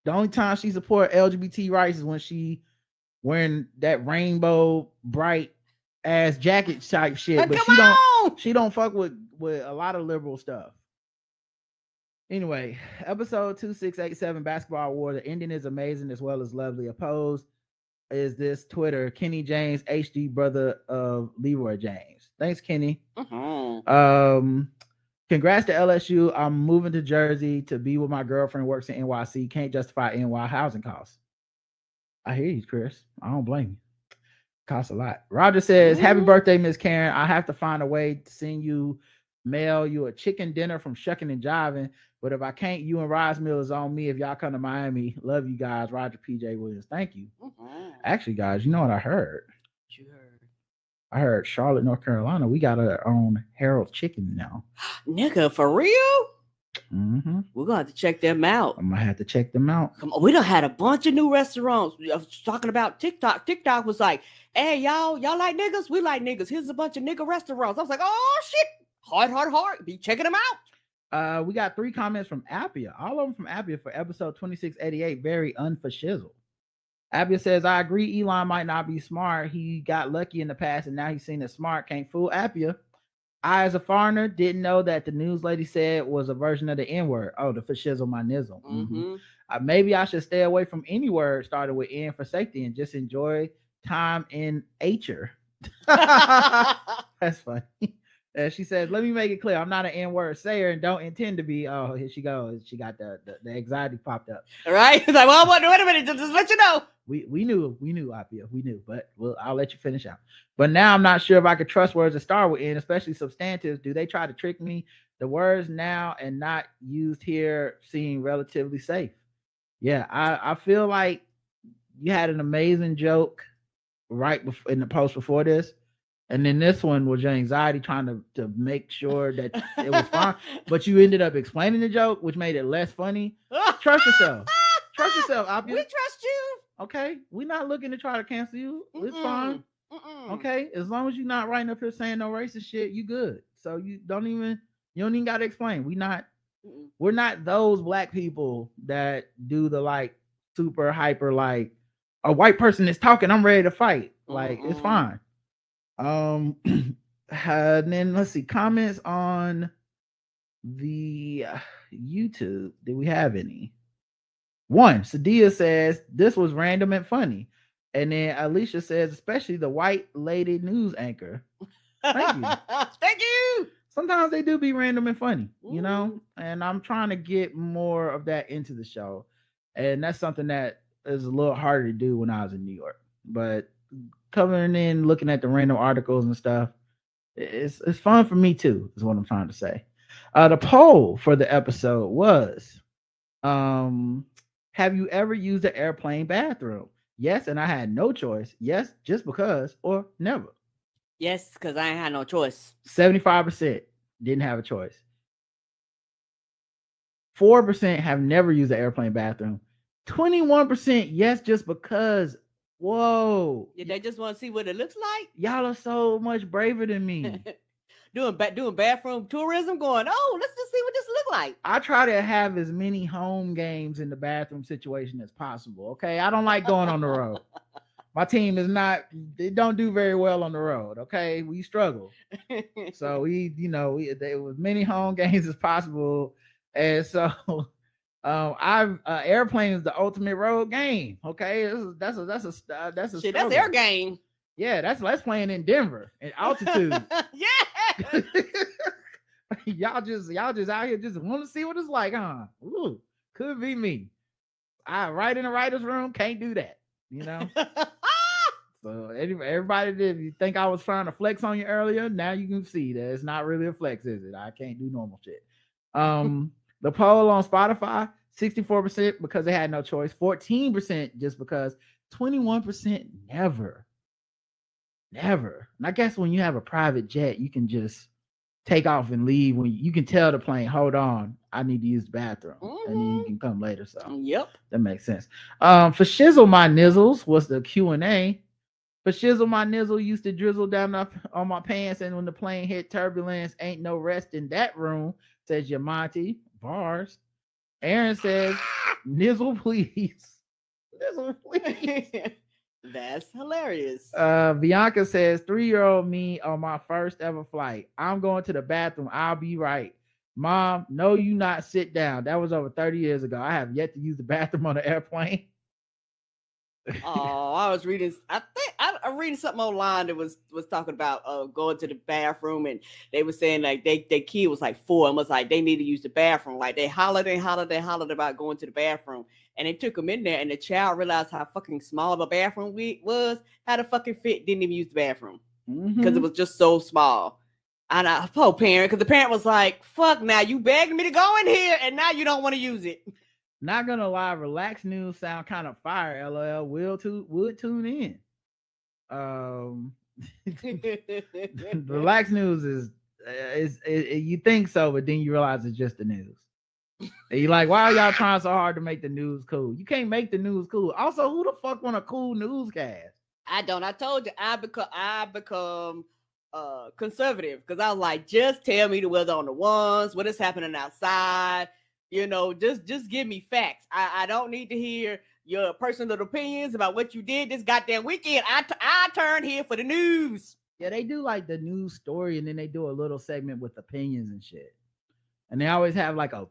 the only time she support LGBT rights is when she wearing that rainbow bright ass jacket type shit. But she don't fuck with a lot of liberal stuff. Anyway, episode 2687 Basketball Award. The ending is amazing as well as lovely. Opposed is this Twitter, Kenny James, HD brother of Leroy James. Thanks, Kenny. Congrats to LSU. I'm moving to Jersey to be with my girlfriend, works in NYC. Can't justify NY housing costs. I hear you, Chris. I don't blame you. Costs a lot. Roger says, happy birthday, Miss Karen. I have to find a way to send you, mail you a chicken dinner from Shucking and Jiving. But if I can't, you and Rice Mill is on me if y'all come to Miami. Love you guys. Roger PJ Williams. Thank you. Actually, guys, you know what I heard? What you heard? I heard Charlotte, North Carolina, we got our own Harold's Chicken now. Nigga, for real? We're gonna have to check them out. I'm gonna have to check them out. Come on, we done had a bunch of new restaurants. I was talking about TikTok. TikTok was like, hey, y'all like niggas? We like niggas. Here's a bunch of nigga restaurants. I was like, oh shit. Hard. Be checking them out. We got 3 comments from Appia. All of them from Appia for episode 2688. Very unfashizzle. Appia says, I agree Elon might not be smart. He got lucky in the past and now he's seen as smart. Can't fool Appia. I, as a foreigner, didn't know that the news lady said was a version of the N-word. Oh, the fashizzle my nizzle. Maybe I should stay away from any word started with N for safety and just enjoy time in nature. That's funny. She says, let me make it clear. I'm not an N-word sayer and don't intend to be. Oh, here she goes. She got the anxiety popped up. All right. It's like, well, wait a minute. Just let you know. We knew, Apia. We knew, but I'll let you finish out. But now I'm not sure if I could trust words that start with N, especially substantives. Do they try to trick me? The words now and not used here seem relatively safe. Yeah, I feel like you had an amazing joke right before in the post before this. And then this one was your anxiety trying to make sure that it was fine. But you ended up explaining the joke, which made it less funny. Trust yourself. Trust yourself, Apia. We trust you. Okay? We're not looking to try to cancel you. It's fine. Okay? As long as you're not writing up here saying no racist shit, you good. So you don't even gotta explain. We're not those black people that do the like super hyper like a white person is talking, I'm ready to fight. Like it's fine. And then let's see comments on the YouTube. Did we have any? One, Sadia says this was random and funny, and then Alicia says especially the white lady news anchor. Thank you. Thank you. Sometimes they do be random and funny, you know, and I'm trying to get more of that into the show, and that's something that is a little harder to do when I was in New York, but coming in, looking at the random articles and stuff, it's fun for me too, is what I'm trying to say. The poll for the episode was, have you ever used an airplane bathroom? Yes, and I had no choice. Yes, just because, or never. Yes, because I ain't had no choice. 75% didn't have a choice. 4% have never used an airplane bathroom. 21% yes, just because. Whoa. Yeah, they just want to see what it looks like. Y'all are so much braver than me. doing bathroom tourism, going, oh, let's just see what this look like. I try to have as many home games in the bathroom situation as possible. Okay. I don't like going on the road. My team they don't do very well on the road. Okay. We struggle. So we as many home games as possible. And so airplane is the ultimate road game. Okay, that's a shit. That's air game. Yeah, that's playing in Denver at altitude. Yeah. y'all just out here just want to see what it's like, huh? Ooh, could be me. I right in the writer's room, can't do that. You know. So everybody, if you think I was trying to flex on you earlier, now you can see that it's not really a flex, is it? I can't do normal shit. The poll on Spotify, 64% because they had no choice, 14% just because, 21% never. And I guess when you have a private jet, you can just take off and leave when you can tell the plane, hold on, I need to use the bathroom. And then you can come later. So yep, that makes sense. For Shizzle My Nizzles was the Q&A. For Shizzle My Nizzle used to drizzle down on my pants, and when the plane hit turbulence, ain't no rest in that room, says Yamonte. Bars. Aaron says, Nizzle please. Nizzle please. That's hilarious. Bianca says, 3-year-old me on my first ever flight. I'm going to the bathroom. I'll be right. Mom, no, you not sit down. That was over 30 years ago. I have yet to use the bathroom on an airplane. Oh, I was reading. I think I'm reading something online that was talking about going to the bathroom, and they were saying like their kid was like 4 and was like they need to use the bathroom. Like they hollered about going to the bathroom, and they took them in there, and the child realized how fucking small the bathroom was, how the fucking fit, didn't even use the bathroom because it was just so small. And I poor parent, because the parent was like, "Fuck, now you begging me to go in here, and now you don't want to use it." Not gonna lie, relaxed news sound kind of fire. LOL would tune in. Relaxed news is you think so, but then you realize it's just the news. And you're like, why are y'all trying so hard to make the news cool? You can't make the news cool. Also, who the fuck want a cool newscast? I don't. I told you I become conservative because I was like, just tell me the weather on the ones, what is happening outside. You know, just give me facts. I don't need to hear your personal opinions about what you did this goddamn weekend. I turned here for the news. Yeah, they do like the news story, and then they do a little segment with opinions and shit. And they always have like a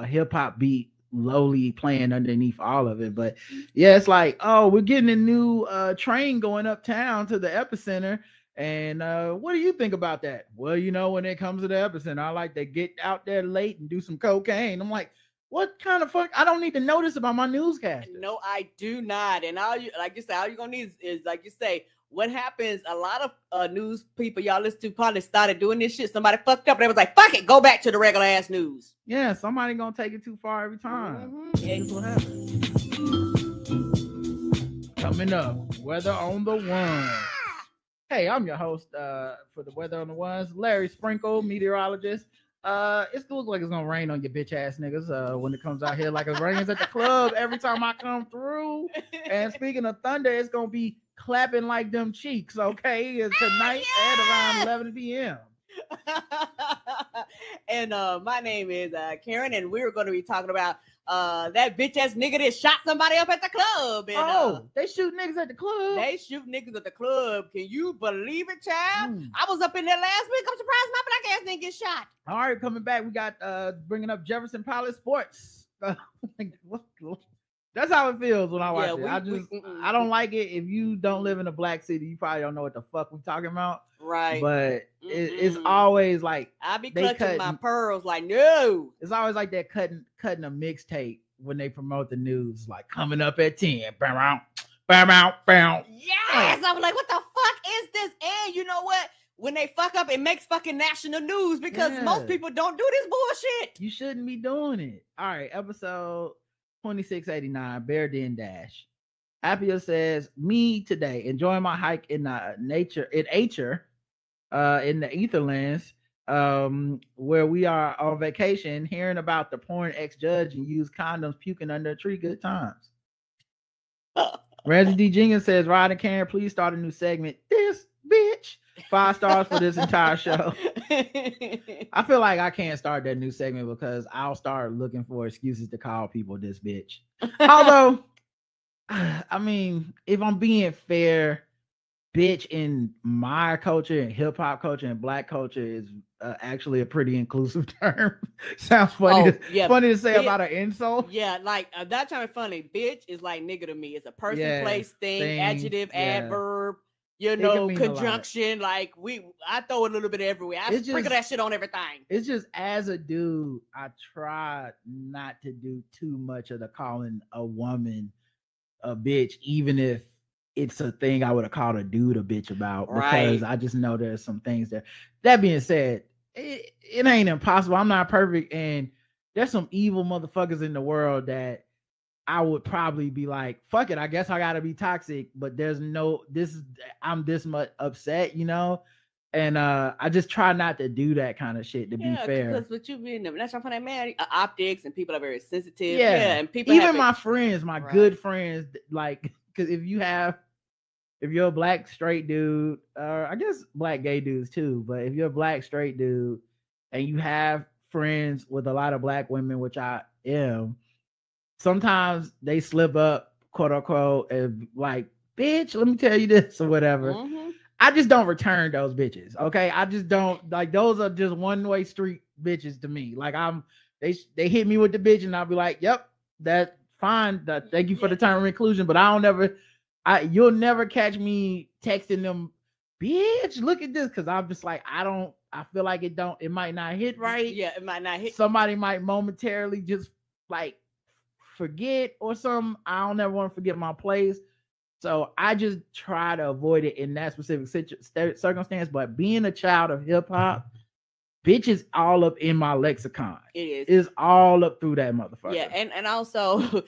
hip hop beat lowly playing underneath all of it. But yeah, it's like, oh, we're getting a new train going uptown to the epicenter. And what do you think about that? Well, when it comes to the epicenter, I like to get out there late and do some cocaine. I'm like, what kind of fuck? I don't need to know this about my newscaster. No, I do not. And all you say, all you're gonna need is like you say, what happens? A lot of news people y'all listen to probably started doing this shit. Somebody fucked up and they was like, fuck it, go back to the regular ass news. Yeah, somebody gonna take it too far every time. That's what happens. Coming up, weather on the ones. Hey, I'm your host for the weather on the ones, Larry Sprinkle, meteorologist. It looks like it's gonna rain on your bitch ass niggas when it comes out here, like it rains at the club every time I come through. And speaking of thunder, it's gonna be clapping like them cheeks, okay? It's tonight at around 11 p.m. And my name is Karen, and we're going to be talking about that bitch ass nigga that shot somebody up at the club. And, they shoot niggas at the club. They shoot niggas at the club. Can you believe it, child? I was up in there last week. I'm surprised my black ass didn't get shot. All right, coming back, we got bringing up Jefferson Pilot Sports. That's how it feels when I watch it. I don't like it. If you don't live in a black city, you probably don't know what the fuck we're talking about. Right. But it's always like I be clutching my pearls like, no. It's always like that cutting a mixtape when they promote the news, like coming up at 10. Bam, bam, bam, bam. Yes. I was like, what the fuck is this? And you know what? When they fuck up, it makes fucking national news because most people don't do this bullshit. You shouldn't be doing it. All right, episode 2689, Bear Den Dash. Appia says, me today, enjoying my hike in nature, in the Etherlands, where we are on vacation, hearing about the porn ex-judge and use condoms puking under a tree. Good times. Ramsey D. Jenkins says, Rod and Karen, please start a new segment. This bitch. 5 stars for this entire show. I feel like I can't start that new segment because I'll start looking for excuses to call people this bitch. Although, I mean, if I'm being fair, bitch in my culture and hip hop culture and black culture is actually a pretty inclusive term. Sounds funny. Funny to say about an insult. Yeah, like that time is funny. Bitch is like nigga to me. It's a person, place, thing, adjective, adverb. Conjunction, like I throw a little bit everywhere. I sprinkle that shit on everything. It's just as a dude, I try not to do too much of the calling a woman a bitch, even if it's a thing I would have called a dude a bitch about, because I just know there's some things there. That being said, it ain't impossible. I'm not perfect, and there's some evil motherfuckers in the world that I would probably be like, fuck it, I guess I gotta be toxic, but I'm this much upset, and I just try not to do that kind of shit, to be fair. Because what you mean, that's from that man, optics, and people are very sensitive. And people, even my friends, my good friends, like, because if you're a black straight dude, or I guess black gay dudes too, but if you're a black straight dude and you have friends with a lot of black women, which I am, sometimes they slip up, quote unquote, and like, bitch, let me tell you this or whatever. I just don't return those bitches. Okay. I just don't, like, those are just one-way street bitches to me. Like, they hit me with the bitch and I'll be like, yep, that's fine. Thank you for the term of inclusion. But you'll never catch me texting them, bitch, look at this. Cause I'm just like, I feel like it might not hit right. Yeah. It might not hit. Somebody might momentarily just like forget or something. I don't ever want to forget my place, so I just try to avoid it in that specific circumstance. But being a child of hip hop, bitch is all up in my lexicon. It is all up through that motherfucker. Yeah, and also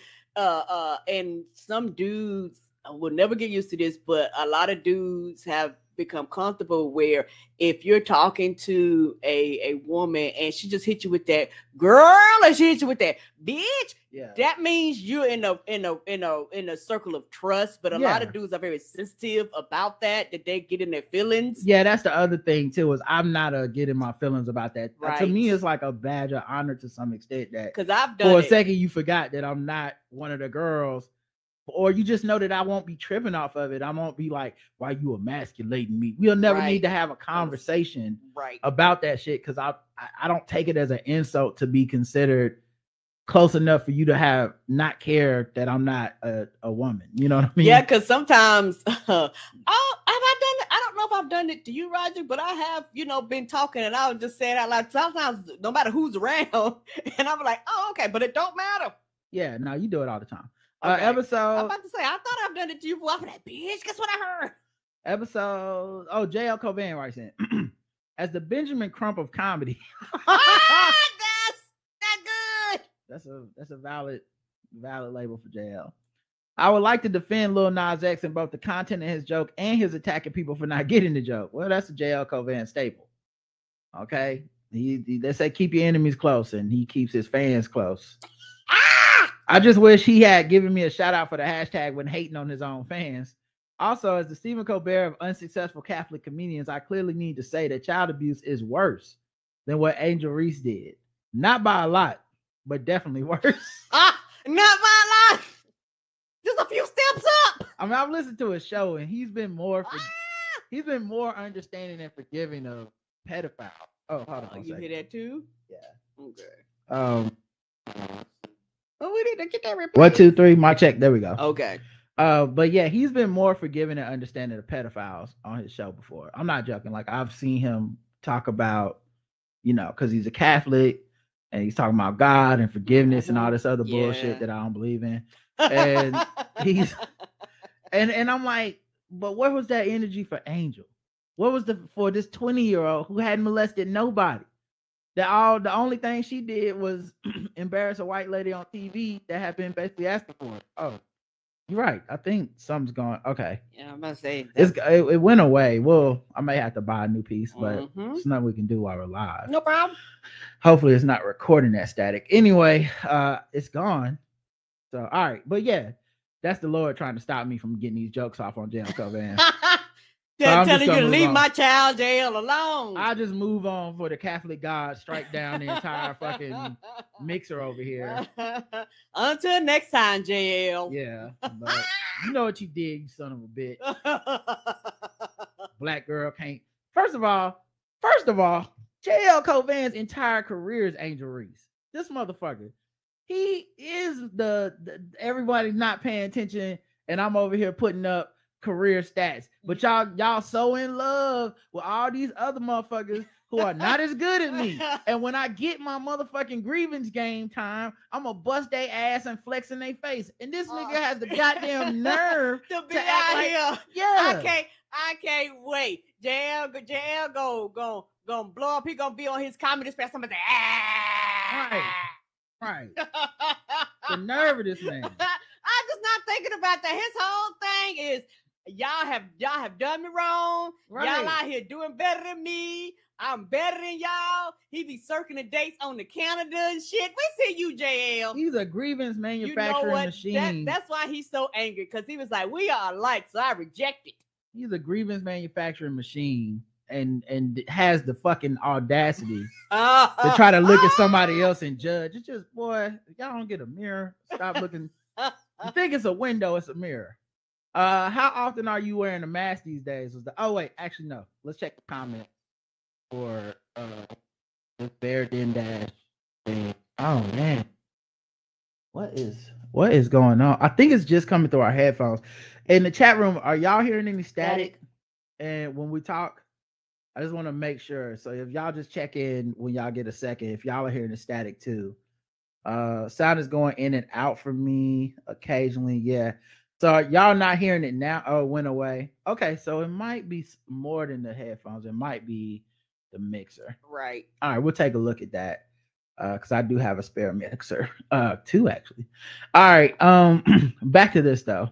and some dudes will never get used to this, but a lot of dudes have become comfortable where if you're talking to a woman and she just hit you with that girl, and she hit you with that bitch, that means you're in a circle of trust. But a lot of dudes are very sensitive about that they get in their feelings. Yeah, that's the other thing too, is I'm not getting my feelings about that. To me, it's like a badge of honor to some extent, that because I've done for a second you forgot that I'm not one of the girls. Or you just know that I won't be tripping off of it. I won't be like, why you emasculating me? We'll never need to have a conversation about that shit, because I don't take it as an insult to be considered close enough for you to have not care that I'm not a woman. You know what I mean? Yeah, because sometimes have I done it? I don't know if I've done it to you, Roger, but I have, been talking and I'll just say it out loud. Sometimes, no matter who's around, and I'm like, oh, okay, but it don't matter. Yeah, no, you do it all the time. Okay. I'm Episode. about to say, I thought I've done it to you before. I'm like, bitch, guess what I heard? Episode. Oh, JL Cobain writes in. As the Benjamin Crump of comedy. That's good. That's a valid label for JL. I would like to defend Lil Nas X in both the content of his joke and his attacking people for not getting the joke. Well, that's a JL Cobain staple. Okay, they say keep your enemies close, and he keeps his fans close. I just wish he had given me a shout out for the hashtag when hating on his own fans. Also, as the Stephen Colbert of unsuccessful Catholic comedians, I clearly need to say that child abuse is worse than what Angel Reese did. Not by a lot, but definitely worse. Not by a lot. Just a few steps up. I mean, I've listened to his show, and he's been more understanding and forgiving of pedophiles. Oh, hold on. You hear that too? Yeah. Okay. We need to get that replay. 1, 2, 3. My check. There we go. Okay. But yeah, he's been more forgiving and understanding of pedophiles on his show before. I'm not joking. Like, I've seen him talk about, because he's a Catholic and he's talking about God and forgiveness and all this other bullshit that I don't believe in. And he's and I'm like, but where was that energy for Angel? What was for this 20-year-old who hadn't molested nobody? The only thing she did was embarrass a white lady on TV that had been basically asking for it. Oh, you're right. I think something's going. Okay. Yeah, I'm gonna say it went away. Well, I may have to buy a new piece, but it's nothing we can do while we're live. No problem. Hopefully, it's not recording that static. Anyway, it's gone. So, all right, but yeah, that's the Lord trying to stop me from getting these jokes off on JL Cobain. They're telling you to leave my child JL alone. I'll just move on for the Catholic God, strike down the entire fucking mixer over here. Until next time, JL. Yeah, but you know what you did, you son of a bitch. Black girl can't. First of all, JL Cobain's entire career is Angel Reese. This motherfucker. He is the everybody's not paying attention, and I'm over here putting up career stats. But y'all so in love with all these other motherfuckers who are not as good as me. And when I get my motherfucking grievance game time, I'm gonna bust their ass and flex in their face. And this nigga has the goddamn nerve to be out here. Yeah, I can't wait. JL go blow up. He gonna be on his comedy special. Somebody say, Right. The nerve of this man. I'm just not thinking about that. His whole thing is y'all have done me wrong. Right. Y'all out here doing better than me. I'm better than y'all. He be circling dates on the Canada and shit. We see you, JL. He's a grievance manufacturing machine. That's why he's so angry, because he was like, we are alike, so I reject it. He's a grievance manufacturing machine. And has the fucking audacity to try to look at somebody else and judge. It's just, boy, y'all don't get a mirror. Stop looking. You think it's a window, it's a mirror. How often are you wearing a mask these days? Actually, no. Let's check the comment for this Bear Den Dash thing. Oh man. What is going on? I think it's just coming through our headphones. In the chat room, are y'all hearing any static? And when we talk, I just want to make sure. So if y'all just check in when y'all get a second, if y'all are hearing the static too. Sound is going in and out for me occasionally. Yeah. So y'all not hearing it now? Oh, it went away. Okay. So it might be more than the headphones. It might be the mixer. Right. All right. We'll take a look at that. Because I do have a spare mixer. Two actually. All right. Back to this though.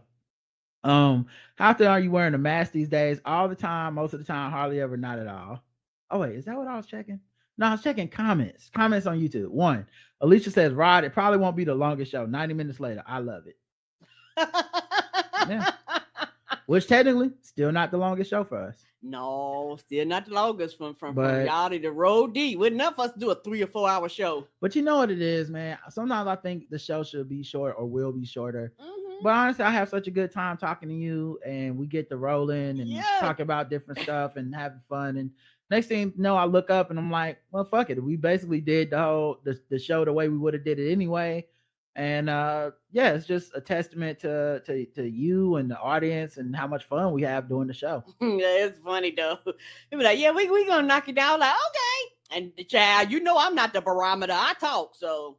How often are you wearing a mask these days? All the time, most of the time, hardly ever, not at all. Oh wait, is that what I was checking? No, I was checking comments on YouTube. 1, Alicia says, Rod, it probably won't be the longest show. 90 minutes later, I love it. Yeah. Which technically still not the longest show for us. No, still not the longest from y'all to the road deep. Wouldn't enough for us to do a 3 or 4 hour show. But you know what it is, man. Sometimes I think the show should be short or will be shorter. But honestly, I have such a good time talking to you, and we get to rolling and talk about different stuff and having fun. And next thing you know, I look up and I'm like, well, fuck it. We basically did the show the way we would have did it anyway. And yeah, it's just a testament to you and the audience and how much fun we have doing the show. Yeah, it's funny though. They be like, yeah, we gonna knock it down. Like, okay. And the child, you know, I'm not the barometer. I talk, so.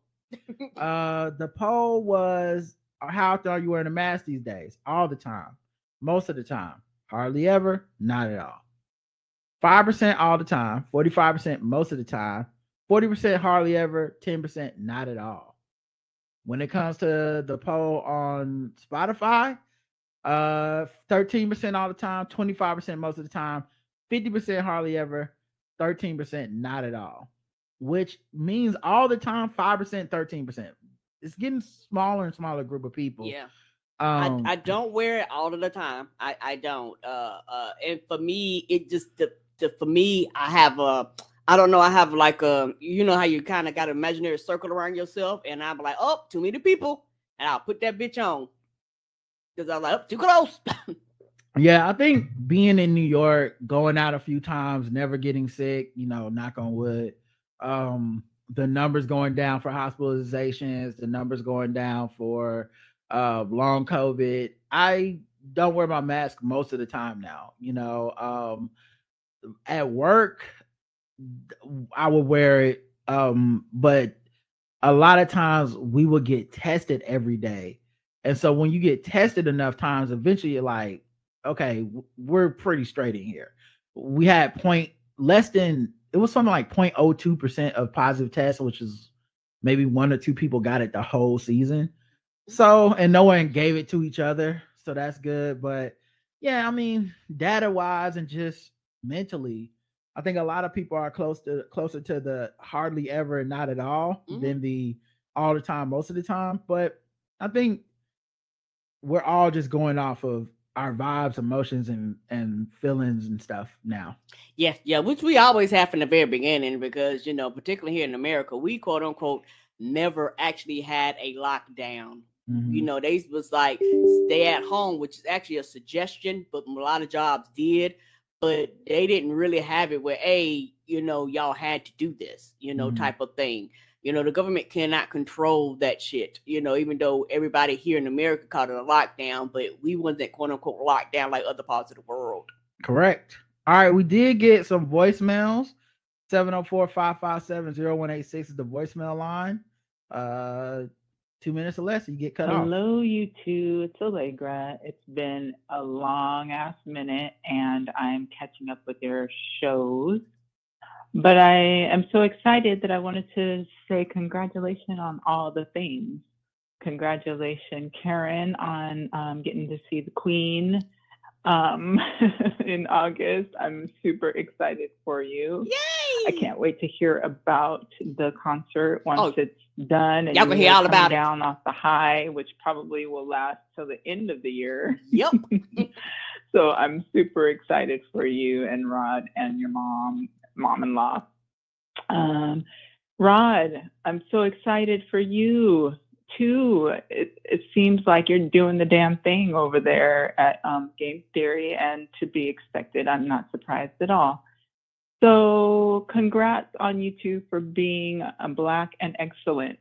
The poll was, how often are you wearing a mask these days? All the time, most of the time, hardly ever, not at all. 5% all the time, 45% most of the time, 40% hardly ever, 10% not at all. When it comes to the poll on Spotify, 13% all the time, 25% most of the time, 50% hardly ever, 13% not at all. Which means all the time, 5%, 13%. It's getting smaller and smaller group of people. Yeah. I don't wear it all of the time. I don't. And for me, it just for me, I have I don't know. I have like you know how you kind of got an imaginary circle around yourself, and I'm like, oh, too many people, and I'll put that bitch on because I'm like, oh, too close. Yeah, I think being in New York, going out a few times, never getting sick, you know, knock on wood. The numbers going down for hospitalizations, the numbers going down for long COVID. I don't wear my mask most of the time now. You know, at work, I would wear it, but a lot of times we would get tested every day. And so when you get tested enough times, eventually you're like, okay, we're pretty straight in here. We had it was something like 0.02% of positive tests, which is maybe 1 or 2 people got it the whole season. So, and no one gave it to each other. So that's good. But yeah, I mean, data wise and just mentally, I think a lot of people are closer to the hardly ever and not at all than the all the time, most of the time. But I think we're all just going off of our vibes, emotions, and feelings and stuff now. Yes, yeah, which we always have from the very beginning, because, you know, particularly here in America, we quote unquote never actually had a lockdown. Mm-hmm. You know, they was like stay at home, which is actually a suggestion, but a lot of jobs did, but they didn't really have it where, hey, you know, y'all had to do this, you know, type of thing. You know, the government cannot control that shit, you know, even though everybody here in America called it a lockdown, but we wasn't quote unquote locked down like other parts of the world. Correct. All right. We did get some voicemails. 704-557-0186 is the voicemail line. 2 minutes or less, you get cut off. Hello, you two. It's Allegra. It's been a long ass minute and I'm catching up with your shows. But I am so excited that I wanted to say congratulations on all the things. Congratulations, Karen, on getting to see the Queen in August. I'm super excited for you. Yay! I can't wait to hear about the concert once it's done. And y'all can hear all about it. Down off the high, which probably will last till the end of the year. Yep. So I'm super excited for you and Rod and your mom-in-law. Rod, I'm so excited for you too. It seems like you're doing the damn thing over there at Game Theory, and to be expected. I'm not surprised at all. So congrats on you two for being Black and excellent.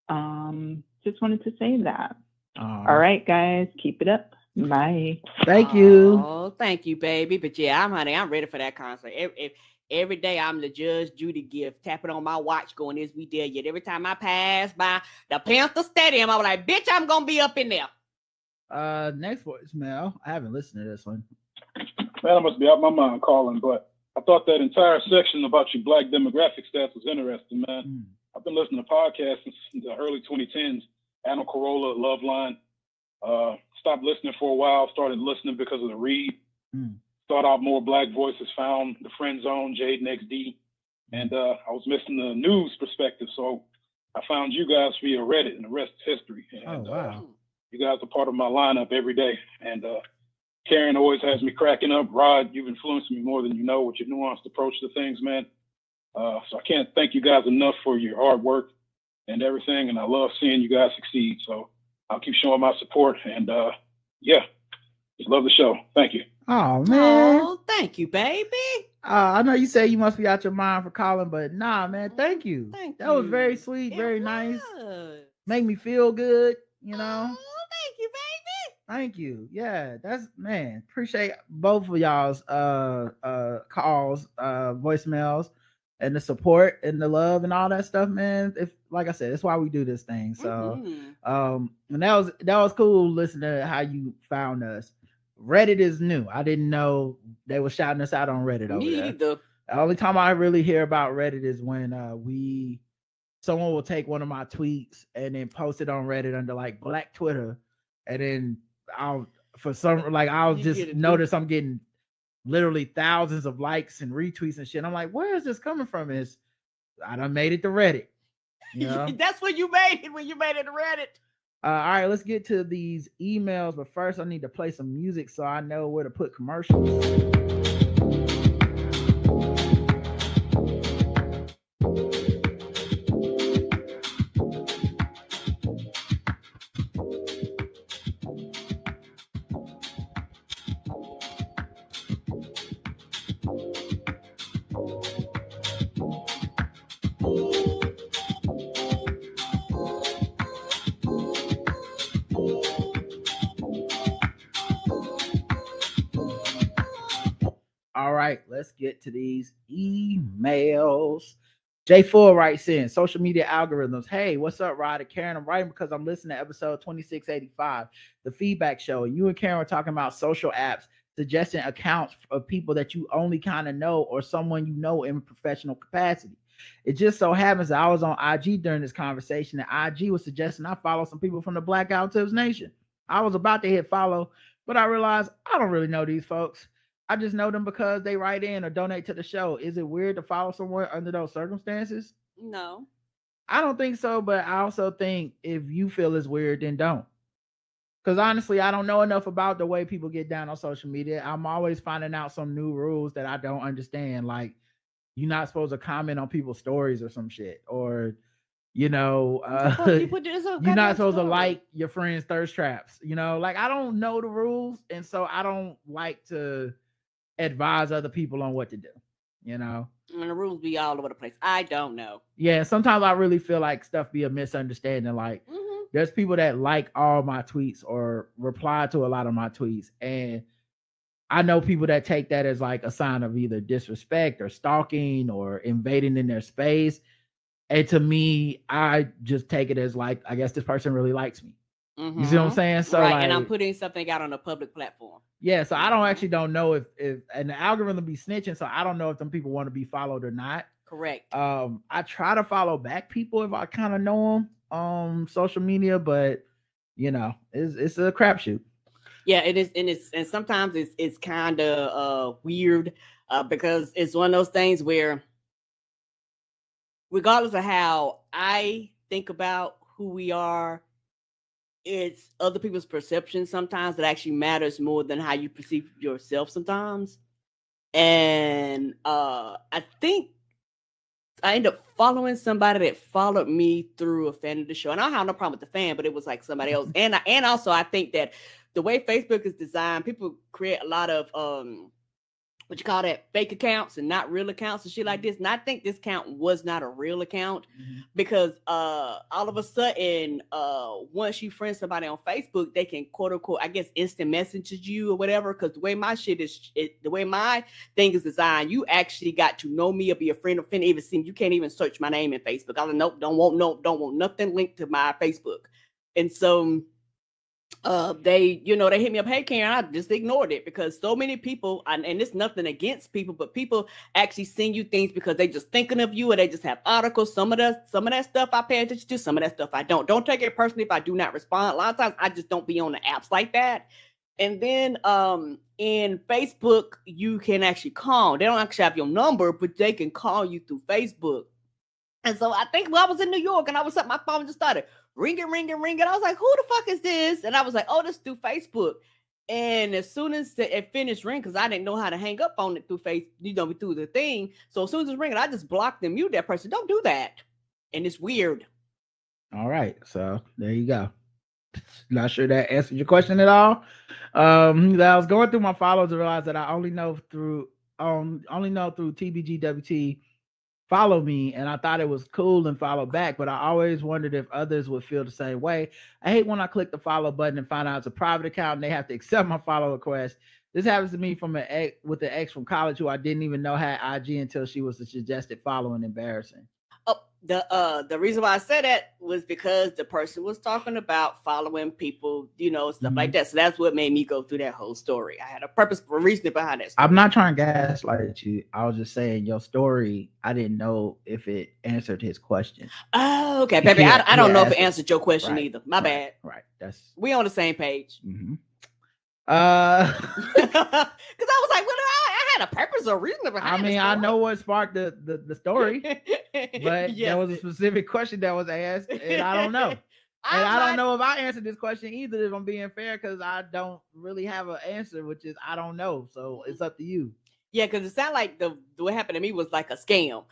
Just wanted to say that. All right, guys, keep it up. Bye. Thank you. Oh, thank you, baby. But yeah, I'm ready for that concert. Every day I'm the Judge Judy gift, tapping on my watch going, is we there yet? Every time I pass by the Panther Stadium, I was like, bitch, I'm going to be up in there. Next voicemail. I haven't listened to this one. Man, I must be out my mind calling, but I thought that entire section about your Black demographic stats was interesting, man. I've been listening to podcasts since the early 2010s. Anna Corolla, Loveline. Stopped listening for a while, started listening because of the read. Thought out more Black voices, found the Friend Zone, Jade XD, and I was missing the news perspective, so I found you guys via Reddit, and the rest is history. And, wow. You guys are part of my lineup every day, and Karen always has me cracking up. Rod, you've influenced me more than you know with your nuanced approach to things, man. So I can't thank you guys enough for your hard work and everything, and I love seeing you guys succeed, so I'll keep showing my support, and yeah, just love the show. Thank you. Oh, man. Oh, thank you, baby. I know you say you must be out your mind for calling, but nah, man, thank you. That was very sweet, very nice. make me feel good, you know. Oh, thank you, baby. Thank you. Yeah, that's man. Appreciate both of y'all's calls, voicemails, and the support and the love and all that stuff, man. If like I said, that's why we do this thing. So and that was cool listening to how you found us. Reddit is new. I didn't know they were shouting us out on Reddit over there. The only time I really hear about Reddit is when someone will take one of my tweets and then post it on Reddit under like Black Twitter, and then I'll just notice I'm getting literally thousands of likes and retweets and shit. I'm like, where is this coming from? I done made it to Reddit. You know? That's when you made it, when you made it to Reddit. All right, let's get to these emails, but first I need to play some music so I know where to put commercials. Let's get to these emails. J4 writes in, social media algorithms. Hey, what's up, Rod and Karen? I'm writing because I'm listening to episode 2685, the feedback show. And you and Karen were talking about social apps, suggesting accounts of people that you only kind of know or someone you know in professional capacity. It just so happens that I was on IG during this conversation, and IG was suggesting I follow some people from the Blackout Tips Nation. I was about to hit follow, but I realized I don't really know these folks. I just know them because they write in or donate to the show. Is it weird to follow someone under those circumstances? No. I don't think so, but I also think if you feel it's weird, then don't. Because honestly, I don't know enough about the way people get down on social media. I'm always finding out some new rules that I don't understand. Like, you're not supposed to comment on people's stories or some shit. Or, you know, you're not supposed to like your friend's thirst traps. You know, like, I don't know the rules. And so I don't like to advise other people on what to do, you know. And the rules be all over the place. I don't know. Yeah, sometimes I really feel like stuff be a misunderstanding. Like there's people that like all my tweets or reply to a lot of my tweets, and I know people that take that as like a sign of either disrespect or stalking or invading in their space. And to me, I just take it as like, I guess this person really likes me. You see what I'm saying? So right, like, and I'm putting something out on a public platform. Yeah, so I don't know if and the algorithm be snitching, so I don't know if them people want to be followed or not. Correct. I try to follow back people if I kind of know them on social media, but you know, it's a crapshoot. Yeah, it is, and sometimes it's kind of weird because it's one of those things where, regardless of how I think about who we are, it's other people's perception sometimes that actually matters more than how you perceive yourself sometimes. And I think I ended up following somebody that followed me through a fan of the show. And I don't have no problem with the fan, but it was like somebody else. And also I think that the way Facebook is designed, people create a lot of fake accounts and not real accounts and shit like this. And I think this account was not a real account because all of a sudden, once you friend somebody on Facebook, they can quote unquote, I guess, instant message you or whatever. Because the way my the way my thing is designed, you actually got to know me or be a friend of even see. You can't even search my name in Facebook. I don't want nothing linked to my Facebook. And so they hit me up, hey Karen, I just ignored it because so many people, and it's nothing against people, but people actually send you things because they just thinking of you, or they just have articles. Some of that stuff I pay attention to, some of that stuff I don't. Don't take it personally if I do not respond. A lot of times I just don't be on the apps like that. And then in Facebook, you can actually call. They don't actually have your number, but they can call you through Facebook. And so I think I was in New York and I was up, my phone just started ringing. I was like, who the fuck is this? And I was like, oh, this is through Facebook. And as soon as it finished ringing, because I didn't know how to hang up on it through Facebook, through the thing. So as soon as it's ringing, I just blocked and mute that person. Don't do that. And it's weird. All right. So there you go. Not sure that answered your question at all. I was going through my follows and realized that I only know through TBGWT follow me, and I thought it was cool and follow back, but I always wondered if others would feel the same way. I hate when I click the follow button and find out it's a private account and they have to accept my follow request. This happens to me with an ex from college who I didn't even know had IG until she was a suggested follow, and embarrassing. Oh, the reason why I said that was because the person was talking about following people, stuff like that. So that's what made me go through that whole story. I had a purpose for reasoning behind that story. I'm not trying to gaslight you. I was just saying your story, I didn't know if it answered his question. Oh, okay, baby. I don't know if it answered your question either. My bad. Right. We on the same page. Mm-hmm. Because I was like, well, I had a purpose or reason behind it. I know what sparked the story, but there was a specific question that was asked, and I don't know. And I don't know if I answered this question either, if I'm being fair, because I don't really have an answer, which is I don't know. So it's up to you. Yeah, because it sounded like what happened to me was like a scam,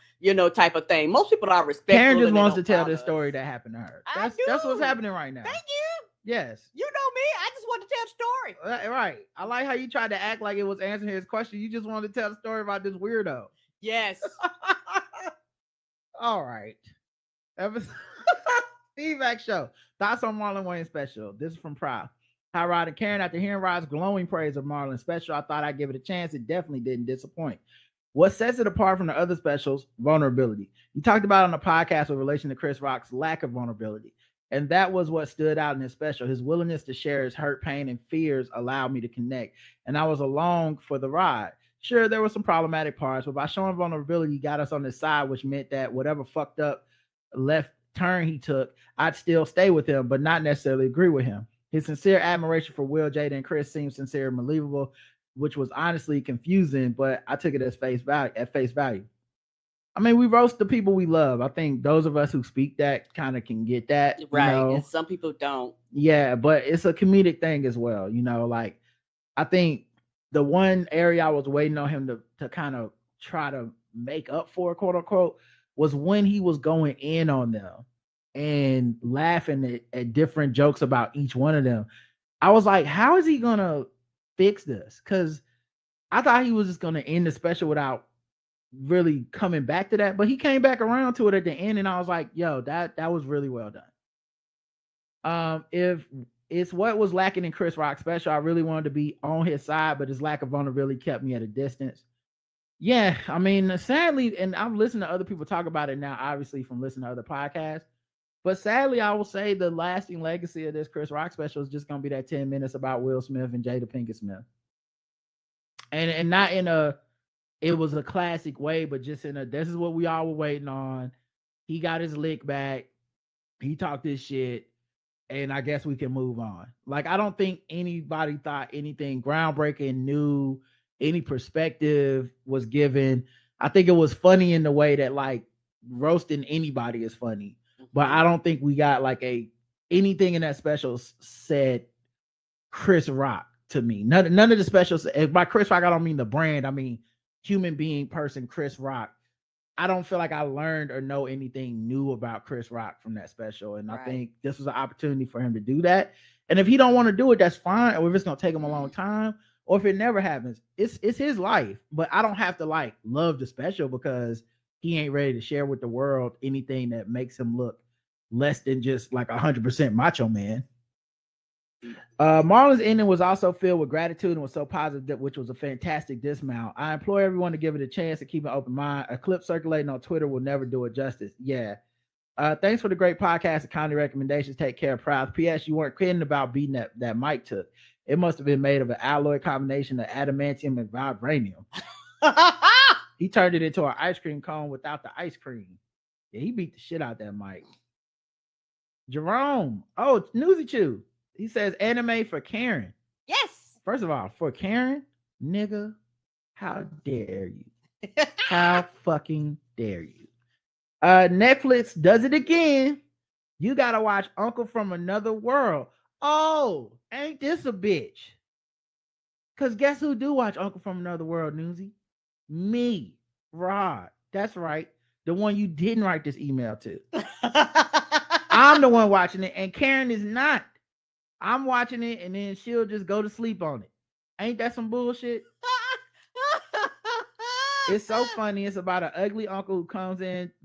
type of thing. Most people are respectful. Karen just wants to tell this story that happened to her. That's what's happening right now. Thank you. Yes. You know me. I just want to tell the story. Right. I like how you tried to act like it was answering his question. You just wanted to tell the story about this weirdo. Yes. All right. Feedback show. Thoughts on Marlon Wayne special. This is from Proud. Hi, Rod and Karen. After hearing Rod's glowing praise of Marlon special, I thought I'd give it a chance. It definitely didn't disappoint. What sets it apart from the other specials? Vulnerability. You talked about on the podcast with relation to Chris Rock's lack of vulnerability. And that was what stood out in his special. His willingness to share his hurt, pain, and fears allowed me to connect. And I was along for the ride. Sure, there were some problematic parts, but by showing vulnerability, he got us on his side, which meant that whatever fucked up left turn he took, I'd still stay with him, but not necessarily agree with him. His sincere admiration for Will, Jada, and Chris seemed sincere and believable, which was honestly confusing, but I took it as face value. I mean, we roast the people we love. I think those of us who speak that kind of can get that. Right. And some people don't. Yeah, but it's a comedic thing as well. Like I think the one area I was waiting on him to kind of try to make up for, quote unquote, was when he was going in on them and laughing at different jokes about each one of them. I was like, how is he going to fix this? Because I thought he was just going to end the special without really coming back to that, but he came back around to it at the end, and I was like, yo, that was really well done. If it's what was lacking in Chris Rock's special, I really wanted to be on his side, but his lack of vulnerability kept me at a distance. Yeah, I mean, sadly, and I've listened to other people talk about it now, obviously from listening to other podcasts, but sadly, I will say the lasting legacy of this Chris Rock special is just going to be that 10 minutes about Will Smith and Jada Pinkett Smith. And not in it was a classic way, but just this is what we all were waiting on. He got his lick back. He talked his shit, and I guess we can move on. Like, I don't think anybody thought anything groundbreaking, new, any perspective was given. I think it was funny in the way that, like, roasting anybody is funny, but I don't think we got like anything in that special said Chris Rock to me. None of the specials. By Chris Rock, I don't mean the brand. I mean human being, person, Chris Rock. I don't feel like I learned or know anything new about Chris Rock from that special. And I think this was an opportunity for him to do that. And if he don't want to do it, that's fine. Or if it's going to take him a long time, or if it never happens, it's his life. But I don't have to like love the special because he ain't ready to share with the world anything that makes him look less than just like 100% macho man. Marlon's ending was also filled with gratitude and was so positive, which was a fantastic dismount. I implore everyone to give it a chance and keep an open mind. A clip circulating on Twitter will never do it justice. Yeah. Thanks for the great podcast and kindly recommendations. Take care, Proud. P.S. You weren't kidding about beating that Mike took. It must have been made of an alloy combination of adamantium and vibranium. He turned it into an ice cream cone without the ice cream. Yeah, he beat the shit out that Mike. Jerome. Oh, Newsy Chew. He says anime for Karen. Yes. First of all, for Karen, nigga, how dare you? How fucking dare you? Netflix does it again. You gotta watch Uncle from Another World. Oh, ain't this a bitch? Cause guess who do watch Uncle from Another World, Newsy? Me, Rod. That's right. The one you didn't write this email to. I'm the one watching it, and Karen is not. I'm watching it, and then she'll just go to sleep on it. Ain't that some bullshit? It's so funny. It's about an ugly uncle who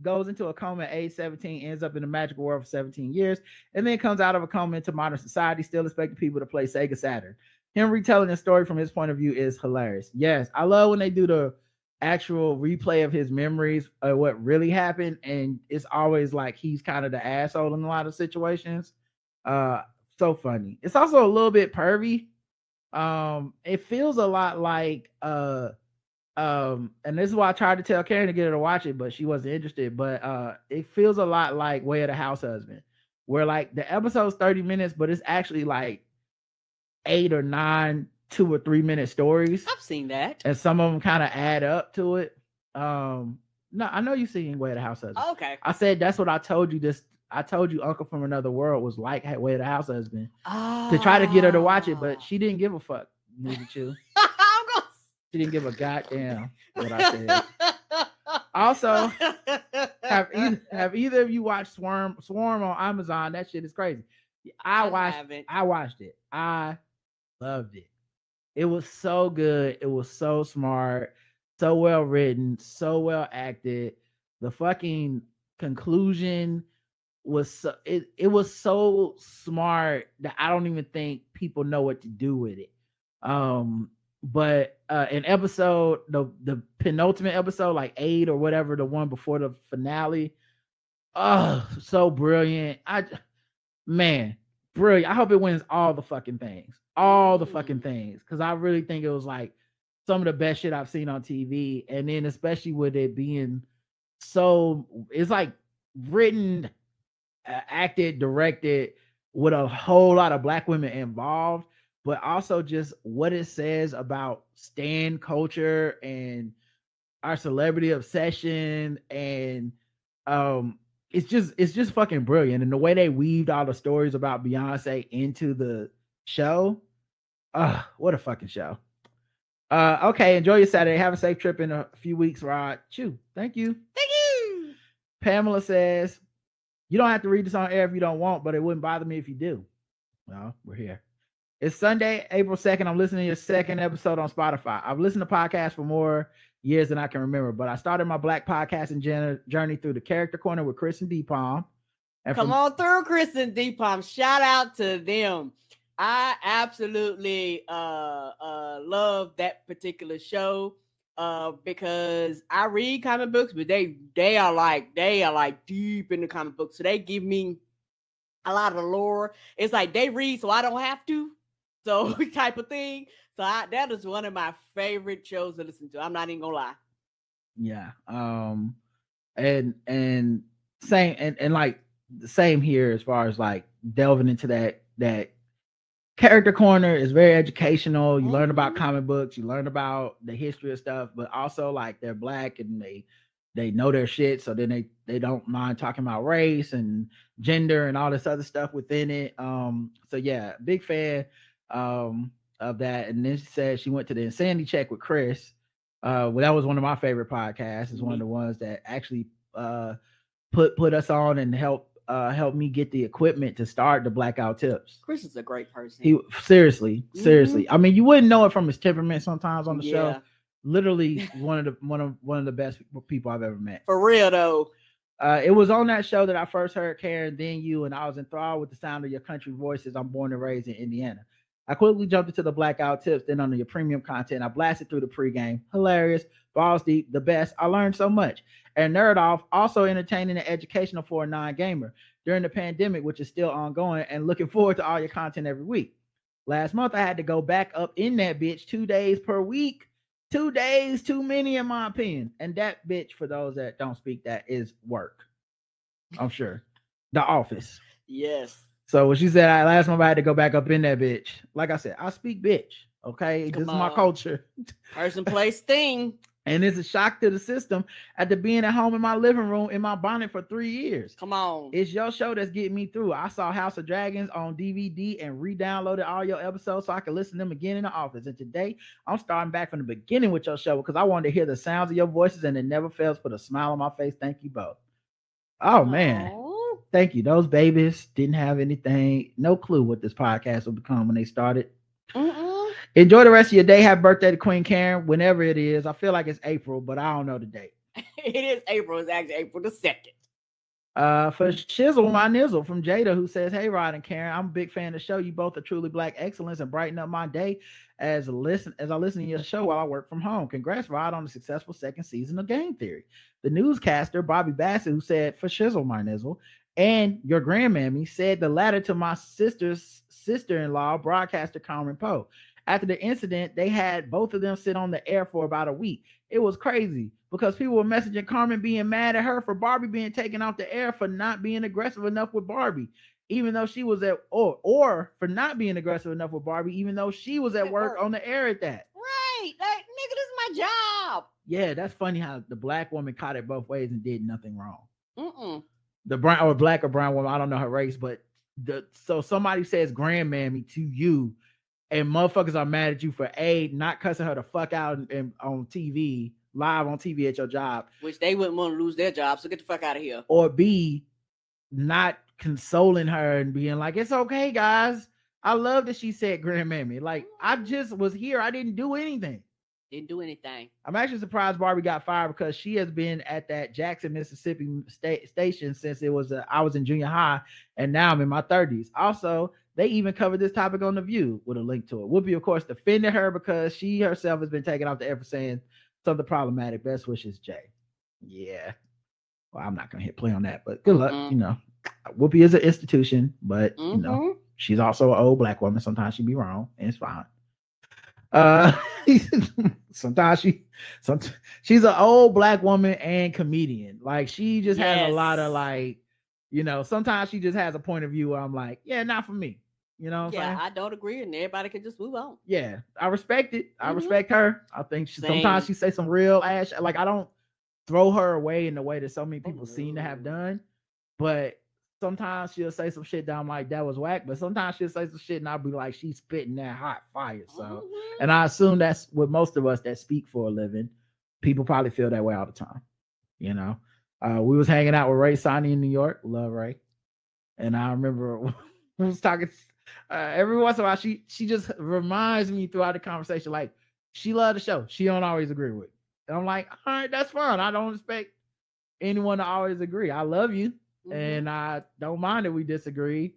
goes into a coma at age 17, ends up in the magical world for 17 years, and then comes out of a coma into modern society, still expecting people to play Sega Saturn. Him retelling the story from his point of view is hilarious. Yes, I love when they do the actual replay of his memories of what really happened, and it's always like he's kind of the asshole in a lot of situations. So funny. It's also a little bit pervy. It feels a lot like and this is why I tried to tell Karen to get her to watch it, but she wasn't interested. But it feels a lot like Way of the House Husband, where like the episode's 30 minutes, but it's actually like 8 or 9 2 or 3 minute stories. I've seen that, and some of them kind of add up to it. No, I know you've seen Way of the House Husband. Oh, okay. I said that's what I told you. I told you Uncle from Another World was like Way of the House Husband to try to get her to watch it, but she didn't give a fuck. Neither you. She didn't give a goddamn what I said. Also, have either of you watched Swarm on Amazon? That shit is crazy. I watched it. I loved it. It was so good. It was so smart, so well written, so well acted. The fucking conclusion was it was so smart that I don't even think people know what to do with it. But an episode, the penultimate episode, like 8 or whatever, the one before the finale, so brilliant. Brilliant. I hope it wins all the fucking things, because I really think it was like some of the best shit I've seen on TV. And then especially with it being so, it's like written, acted, directed with a whole lot of Black women involved, but also just what it says about stan culture and our celebrity obsession. And it's just fucking brilliant. And the way they weaved all the stories about Beyonce into the show, what a fucking show. Okay, enjoy your Saturday. Have a safe trip in a few weeks, Rod. Chew. Thank you. Pamela says, you don't have to read this on air if you don't want, but it wouldn't bother me if you do. Well, we're here. It's Sunday, April 2nd. I'm listening to your second episode on Spotify. I've listened to podcasts for more years than I can remember, but I started my Black podcasting journey through the Character Corner with Chris and D-Palm. Come on through, Chris and D-Palm. Shout out to them. I absolutely love that particular show because I read comic books, but they are like deep in the comic books, so they give me a lot of the lore. It's like they read so I don't have to, so type of thing. So that is one of my favorite shows to listen to. I'm not even gonna lie. Yeah. And same and like the same here as far as like delving into that Character Corner is very educational. You learn about comic books, you learn about the history of stuff, but also like they're Black and they know their shit, so then they don't mind talking about race and gender and all this other stuff within it. So yeah, big fan of that. And then she said she went to the Insanity Check with Chris. Well, that was one of my favorite podcasts. It's one of the ones that actually put us on and helped me get the equipment to start the Blackout Tips. Chris is a great person. He seriously. I mean, you wouldn't know it from his temperament sometimes on the show. Literally one of the best people I've ever met. For real though. It was on that show that I first heard Karen, then you, and I was enthralled with the sound of your country voices. I'm born and raised in Indiana. I quickly jumped into the Blackout Tips, then onto your premium content. I blasted through the pregame. Hilarious, balls deep, the best. I learned so much. And Nerd Off, also entertaining and educational for a non-gamer during the pandemic, which is still ongoing, and looking forward to all your content every week. Last month, I had to go back up in that bitch 2 days per week. 2 days, too many in my opinion. And that bitch, for those that don't speak that, is work. I'm sure. The Office. Yes. So when she said last month I had to go back up in that bitch, like I said, I speak bitch. Okay, this is my culture. Person, place, thing. And it's a shock to the system after being at home in my living room in my bonnet for 3 years. Come on. It's your show that's getting me through. I saw House of Dragons on DVD and re-downloaded all your episodes so I could listen to them again in the office. And today I'm starting back from the beginning with your show because I wanted to hear the sounds of your voices and it never fails to put a smile on my face. Thank you both. Oh, man. Thank you. Those babies didn't have anything, no clue what this podcast would become when they started. Enjoy the rest of your day. Happy birthday to Queen Karen, whenever it is. I feel like it's April, but I don't know the date. It is April. It's actually April the 2nd. For Shizzle, my Nizzle from Jada, who says, "Hey Rod and Karen, I'm a big fan of the show. You both are truly black excellence and brighten up my day as I listen to your show while I work from home. Congrats, Rod, on the successful second season of Game Theory." The newscaster Bobby Bassett, who said, "For Shizzle, my Nizzle, and your grandmammy," said the latter to my sister's sister-in-law, broadcaster Carmen Poe. After the incident, they had both of them sit on the air for about a week. It was crazy because people were messaging Carmen being mad at her for Barbie being taken off the air for not being aggressive enough with Barbie, even though she was at or for not being aggressive enough with Barbie, even though she was at work on the air at that. Right. Like, nigga, this is my job. Yeah, that's funny how the black woman caught it both ways and did nothing wrong. The brown or black or brown woman, I don't know her race, but so somebody says grandmammy to you, and motherfuckers are mad at you for A, not cussing her the fuck out and on TV, live on TV at your job. Which they wouldn't want to lose their job, so get the fuck out of here. Or B, not consoling her and being like, "It's okay, guys. I love that she said grandmammy. Like, I just was here. I didn't do anything." Didn't do anything. I'm actually surprised Barbie got fired because she has been at that Jackson, Mississippi station since I was in junior high, and now I'm in my 30s. Also, they even covered this topic on The View with a link to it. Whoopi, of course, defended her because she herself has been taken off the air for saying something problematic. Best wishes, Jay. Yeah. Well, I'm not going to hit play on that, but good luck. You know, Whoopi is an institution, but, you know, she's also an old black woman. Sometimes she be wrong, and it's fine. Sometimes she's an old black woman and comedian. Like, she just has a lot of, like, you know, sometimes she just has a point of view where I'm like, yeah, not for me. You know what I'm saying? I don't agree, and everybody can just move on. Yeah, I respect it. I respect her. I think sometimes she say some real ass. Like, I don't throw her away in the way that so many people seem to have done, but sometimes she'll say some shit that I'm like, that was whack. But sometimes she'll say some shit and I'll be like, she's spitting that hot fire. So, and I assume that's with most of us that speak for a living. People probably feel that way all the time. You know, we was hanging out with Ray Sonny in New York. Love Ray. And I remember we was talking every once in a while. She just reminds me throughout the conversation, like, she loved the show. She don't always agree with it. And I'm like, all right, that's fine. I don't expect anyone to always agree. I love you. And I don't mind that we disagree.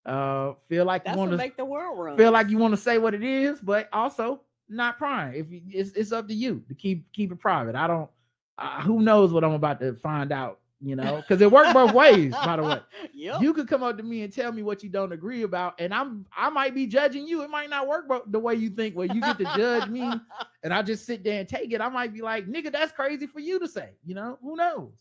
Feel like that's you want to make the world run. Feel like you want to say what it is, but also not prying. If it's up to you to keep it private. I don't. Who knows what I'm about to find out? You know, because it worked both ways. By the way, you could come up to me and tell me what you don't agree about, and I might be judging you. It might not work the way you think. Where you get to judge me, and I just sit there and take it. I might be like, nigga, that's crazy for you to say. You know, who knows?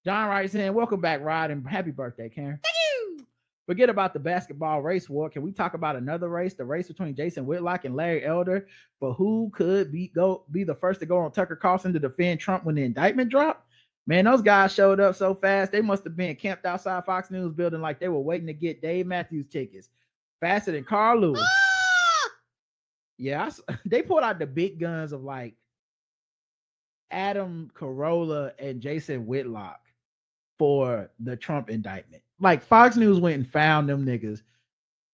John writes saying, "Welcome back, Rod, and happy birthday, Karen." Thank you. Forget about the basketball race war. Can we talk about another race? The race between Jason Whitlock and Larry Elder for who could be the first to go on Tucker Carlson to defend Trump when the indictment dropped? Man, those guys showed up so fast. They must have been camped outside Fox News building like they were waiting to get Dave Matthews tickets. Faster than Carl Lewis. Yeah, they pulled out the big guns of like Adam Carolla and Jason Whitlock for the Trump indictment. Like, Fox News went and found them niggas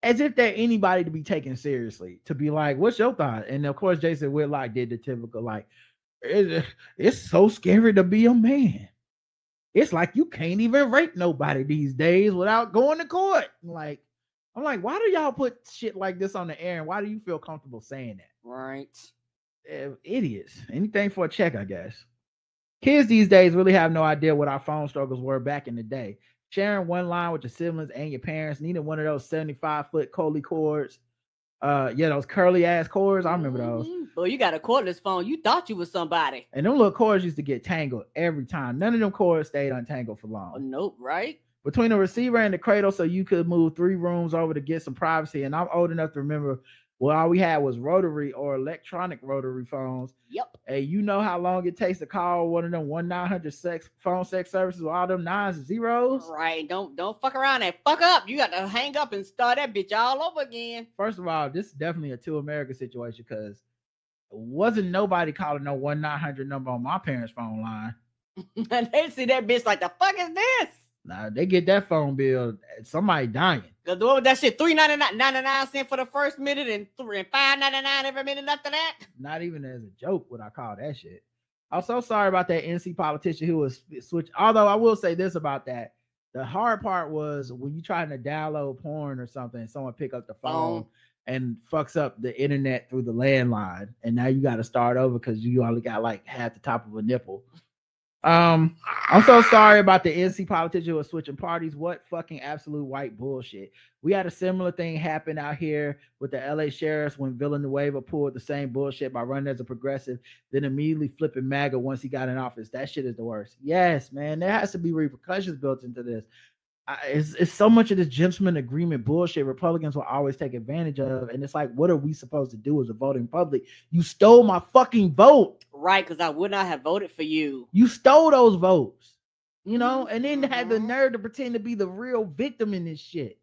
as if they're anybody to be taken seriously, to be like, what's your thought? And of course, Jason Whitlock did the typical, like, it's so scary to be a man. It's like you can't even rape nobody these days without going to court. Like, I'm like, why do y'all put shit like this on the air? And why do you feel comfortable saying that? Right. Idiots. Anything for a check, I guess. Kids these days really have no idea what our phone struggles were back in the day. Sharing one line with your siblings and your parents, needing one of those 75-foot Coley cords. Those curly ass cords. I remember those. Well, you got a cordless phone. You thought you was somebody. And them little cords used to get tangled every time. None of them cords stayed untangled for long. Oh, nope, right? Between the receiver and the cradle, so you could move 3 rooms over to get some privacy. And I'm old enough to remember, well, all we had was rotary or electronic rotary phones. Yep. And you know how long it takes to call one of them 1-900 phone sex services with all them 9s and 0s? Right. Don't fuck around and fuck up. You got to hang up and start that bitch all over again. First of all, this is definitely a two America situation because wasn't nobody calling no 1-900 number on my parents' phone line. And they see that bitch like, the fuck is this? Nah, they get that phone bill, somebody dying. Cause what was that shit? $3.99 for the first minute and $5.99 every minute after that. Not even as a joke would I call that shit. I'm so sorry about that NC politician who was switched. Although I will say this about that. The hard part was when you trying to download porn or something, someone pick up the phone and fucks up the internet through the landline. And now you got to start over because you only got like half the top of a nipple. I'm so sorry about the NC politician who was switching parties. What fucking absolute white bullshit. We had a similar thing happen out here with the LA sheriffs when Villanueva pulled the same bullshit by running as a progressive, then immediately flipping MAGA once he got in office. That shit is the worst. Yes, man, there has to be repercussions built into this. It's so much of this gentleman agreement bullshit Republicans will always take advantage of. And it's like, what are we supposed to do as a voting public? You stole my fucking vote. Right, because I would not have voted for you. You stole those votes, you know, and then had the nerve to pretend to be the real victim in this shit.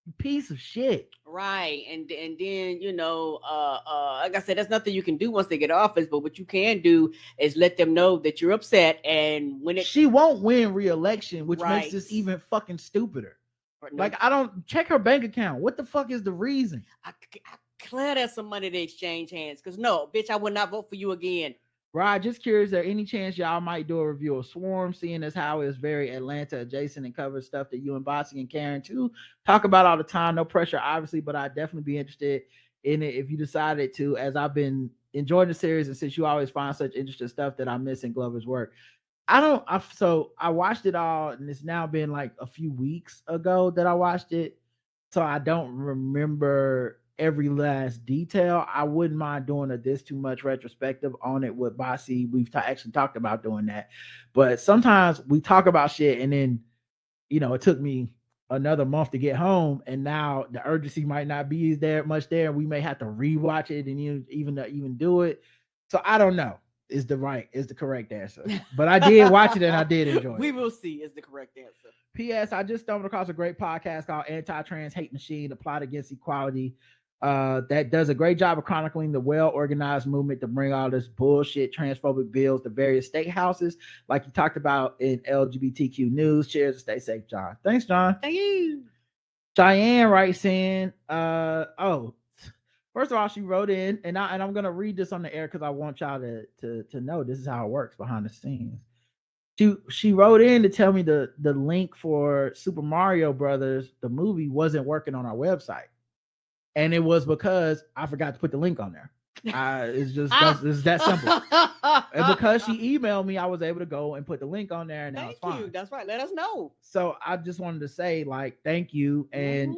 You piece of shit. Right. And then, you know, like I said, there's nothing you can do once they get office, but what you can do is let them know that you're upset. And when she won't win re-election, which makes this even fucking stupider. Like, I don't check her bank account. What the fuck is the reason? I declare there's some money to exchange hands. Because no, bitch, I would not vote for you again. Right, just curious, is there any chance y'all might do a review of Swarm, seeing as how it's very Atlanta adjacent and covers stuff that you and Bossy and Karen too talk about all the time? No pressure, obviously, but I'd definitely be interested in it if you decided to, as I've been enjoying the series, and since you always find such interesting stuff that I miss in Glover's work. So I watched it all, and it's now been like a few weeks ago that I watched it, so I don't remember every last detail. I wouldn't mind doing a This Too Much retrospective on it with Bossy. We've actually talked about doing that, but sometimes we talk about shit and then, you know, it took me another month to get home, and now the urgency might not be much there. We may have to rewatch it and even do it. So I don't know is the correct answer, but I did watch it and I did enjoy it. We will see is the correct answer. P.S. I just stumbled across a great podcast called Anti-Trans Hate Machine, The Plot Against Equality. That does a great job of chronicling the well-organized movement to bring all this bullshit transphobic bills to various state houses, like you talked about in LGBTQ news. Cheers and stay safe, John. Thanks, John. Thank you. Cheyenne writes in, first of all, she wrote in, and I'm gonna read this on the air because I want y'all to know this is how it works behind the scenes. She wrote in to tell me the link for Super Mario Brothers, the movie, wasn't working on our website. And it was because I forgot to put the link on there. It's that simple. And because she emailed me, I was able to go and put the link on there, and now it's fine. Thank you. That's right. Let us know. So I just wanted to say, like, thank you. And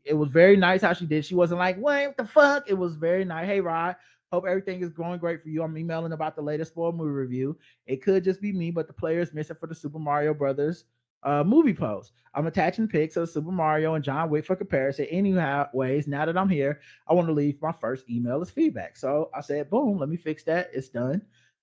it was very nice how she did. She wasn't like, what the fuck? It was very nice. Hey, Rod, hope everything is going great for you. I'm emailing about the latest spoiled movie review. It could just be me, but the player is missing for the Super Mario Brothers movie post. I'm attaching pics of Super Mario and John Wick for comparison. Anyways, now that I'm here, I want to leave my first email as feedback. So I said, boom, let me fix that. It's done.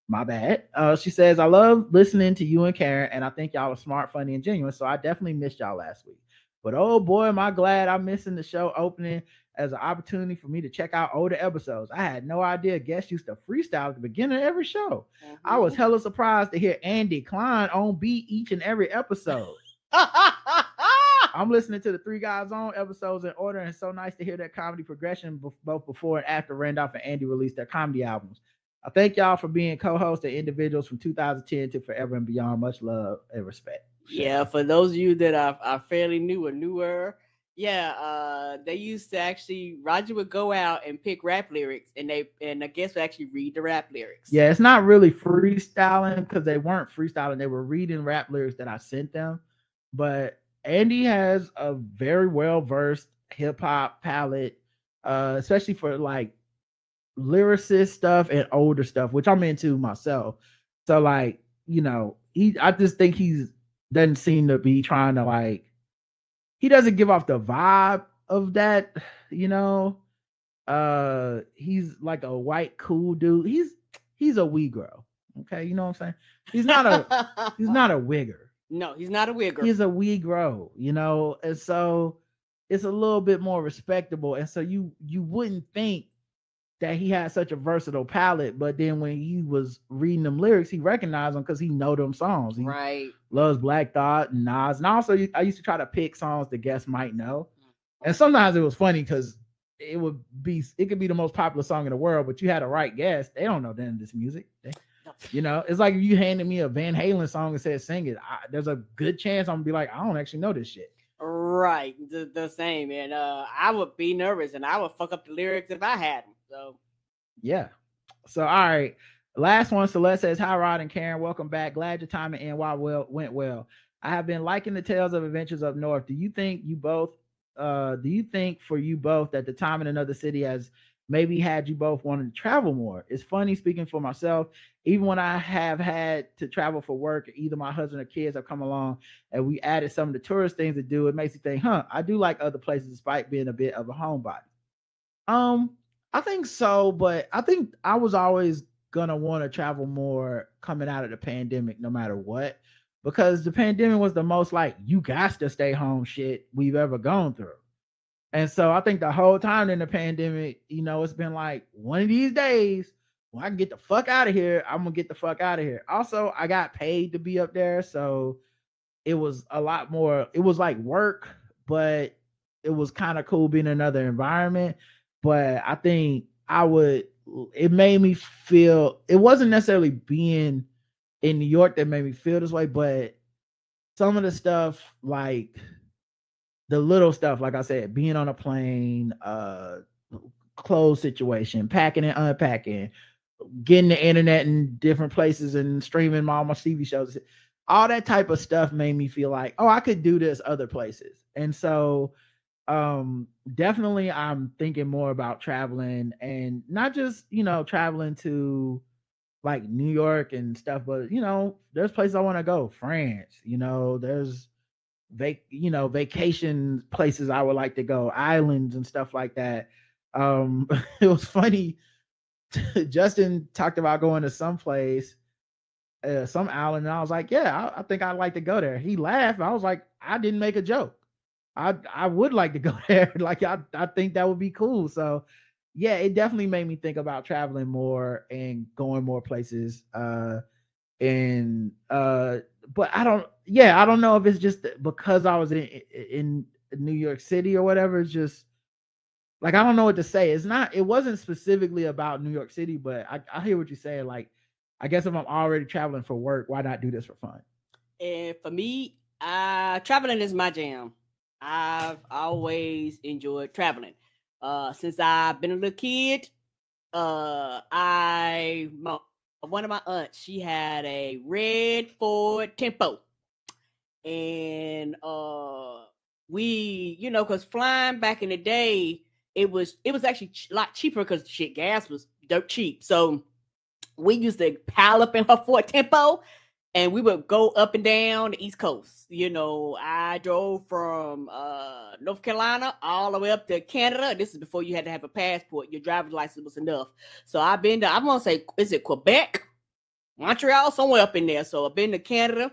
My bad. She says, I love listening to you and Karen, and I think y'all are smart, funny, and genuine. So I definitely missed y'all last week. But oh boy, am I glad I'm missing the show opening as an opportunity for me to check out older episodes. I had no idea guests used to freestyle at the beginning of every show. I was hella surprised to hear Andy Klein on beat each and every episode. I'm listening to the Three Guys On episodes in order, and it's so nice to hear that comedy progression both before and after Randolph and Andy released their comedy albums. I thank y'all for being co-hosts and individuals from 2010 to forever and beyond. Much love and respect. Yeah, for those of you that are fairly new or newer, they used to actually, Roger would go out and pick rap lyrics, and I guess would actually read the rap lyrics. Yeah, it's not really freestyling because they weren't freestyling. They were reading rap lyrics that I sent them. But Andy has a very well-versed hip-hop palette, especially for like lyricist stuff and older stuff, which I'm into myself. So like, you know, I just think doesn't seem to be trying to like, he doesn't give off the vibe of that, you know. He's like a white cool dude. He's a Negro. Okay, you know what I'm saying? He's not a wigger. No, he's not a wigger. He's a Negro, you know, and so it's a little bit more respectable. And so you wouldn't think that he had such a versatile palette, but then when he was reading them lyrics, he recognized them because he know them songs. He loves Black Thought and Nas. And also I used to try to pick songs the guests might know. And sometimes it was funny because it could be the most popular song in the world, but you had a right guess. They don't know none of this music. It's like if you handed me a Van Halen song and said sing it, there's a good chance I'm gonna be like, I don't actually know this shit. Right, the same, and I would be nervous and I would fuck up the lyrics if I had them. So yeah. So all right, last one. Celeste says, "Hi Rod and Karen, welcome back. Glad your time in NY went well. I have been liking the tales of adventures up north. Do you think for you both that the time in another city has maybe had you both wanting to travel more? It's funny, speaking for myself, even when I have had to travel for work, either my husband or kids have come along and we added some of the tourist things to do, it makes you think, I do like other places despite being a bit of a homebody." I think so, but I think I was always gonna want to travel more coming out of the pandemic, no matter what, because the pandemic was the most like you got to stay home shit we've ever gone through. And so I think the whole time in the pandemic, it's been like, one of these days when I can get the fuck out of here, I'm gonna get the fuck out of here. Also, I got paid to be up there, so it was a lot more. It was like work, but it was kind of cool being in another environment. But I think it made me feel, it wasn't necessarily being in New York that made me feel this way, but some of the stuff, like the little stuff, like I said, being on a plane, clothes situation, packing and unpacking, getting the internet in different places and streaming all my TV shows, all that type of stuff made me feel like, I could do this other places. And so definitely I'm thinking more about traveling, and not just, traveling to like New York and stuff, but there's places I want to go. France, there's vacation places I would like to go, islands and stuff like that. It was funny. Justin talked about going to some place, some island, and I was like, yeah, I think I'd like to go there. He laughed. I was like, I didn't make a joke. I would like to go there. Like I think that would be cool. So yeah, it definitely made me think about traveling more and going more places. But I don't know if it's just because I was in New York City or whatever. It's just like, I don't know what to say. It wasn't specifically about New York City, but I hear what you're saying. Like, I guess if I'm already traveling for work, why not do this for fun? And for me, traveling is my jam. I've always enjoyed traveling. Since I've been a little kid, one of my aunts, she had a red Ford Tempo, and we, because flying back in the day, it was actually a lot cheaper because gas was dirt cheap. So we used to pile up in her Ford Tempo, and we would go up and down the East Coast. I drove from North Carolina all the way up to Canada. This is before you had to have a passport. Your driver's license was enough. So I've been to, I'm going to say, is it Quebec? Montreal? Somewhere up in there. So I've been to Canada,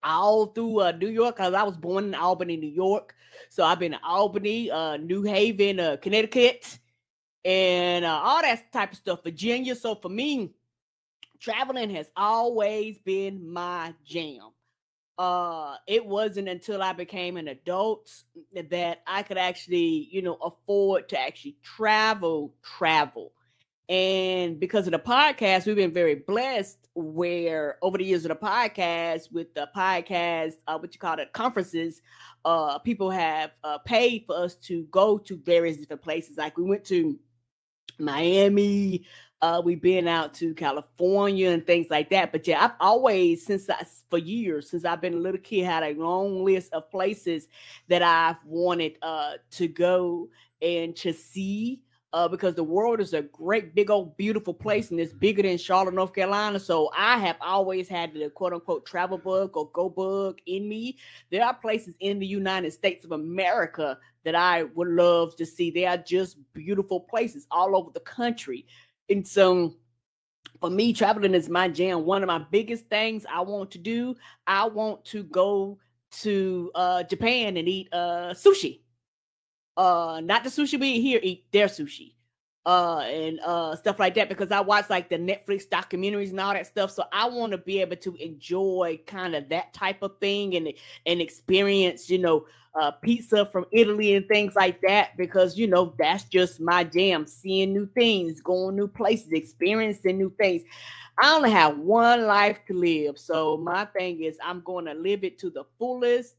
all through New York, because I was born in Albany, New York. So I've been to Albany, New Haven, Connecticut, and all that type of stuff, Virginia. So for me, traveling has always been my jam. It wasn't until I became an adult that I could actually, afford to actually travel. And because of the podcast, we've been very blessed where over the years of the podcast, with the podcast, conferences, people have paid for us to go to various different places. Like we went to Miami, we've been out to California and things like that. But yeah, I've always, for years, since I've been a little kid, had a long list of places that I've wanted to go and to see, because the world is a great, big old, beautiful place, and it's bigger than Charlotte, North Carolina. So I have always had the quote unquote travel bug or go bug in me. There are places in the United States of America that I would love to see. They are just beautiful places all over the country. And so for me, traveling is my jam. One of my biggest things I want to do, I want to go to Japan and eat sushi. Not the sushi we eat here, eat their sushi. and stuff like that, because I watch like the Netflix documentaries and all that stuff. So I want to be able to enjoy kind of that type of thing and experience, pizza from Italy and things like that, because, that's just my jam. Seeing new things, going new places, experiencing new things. I only have one life to live. So my thing is I'm going to live it to the fullest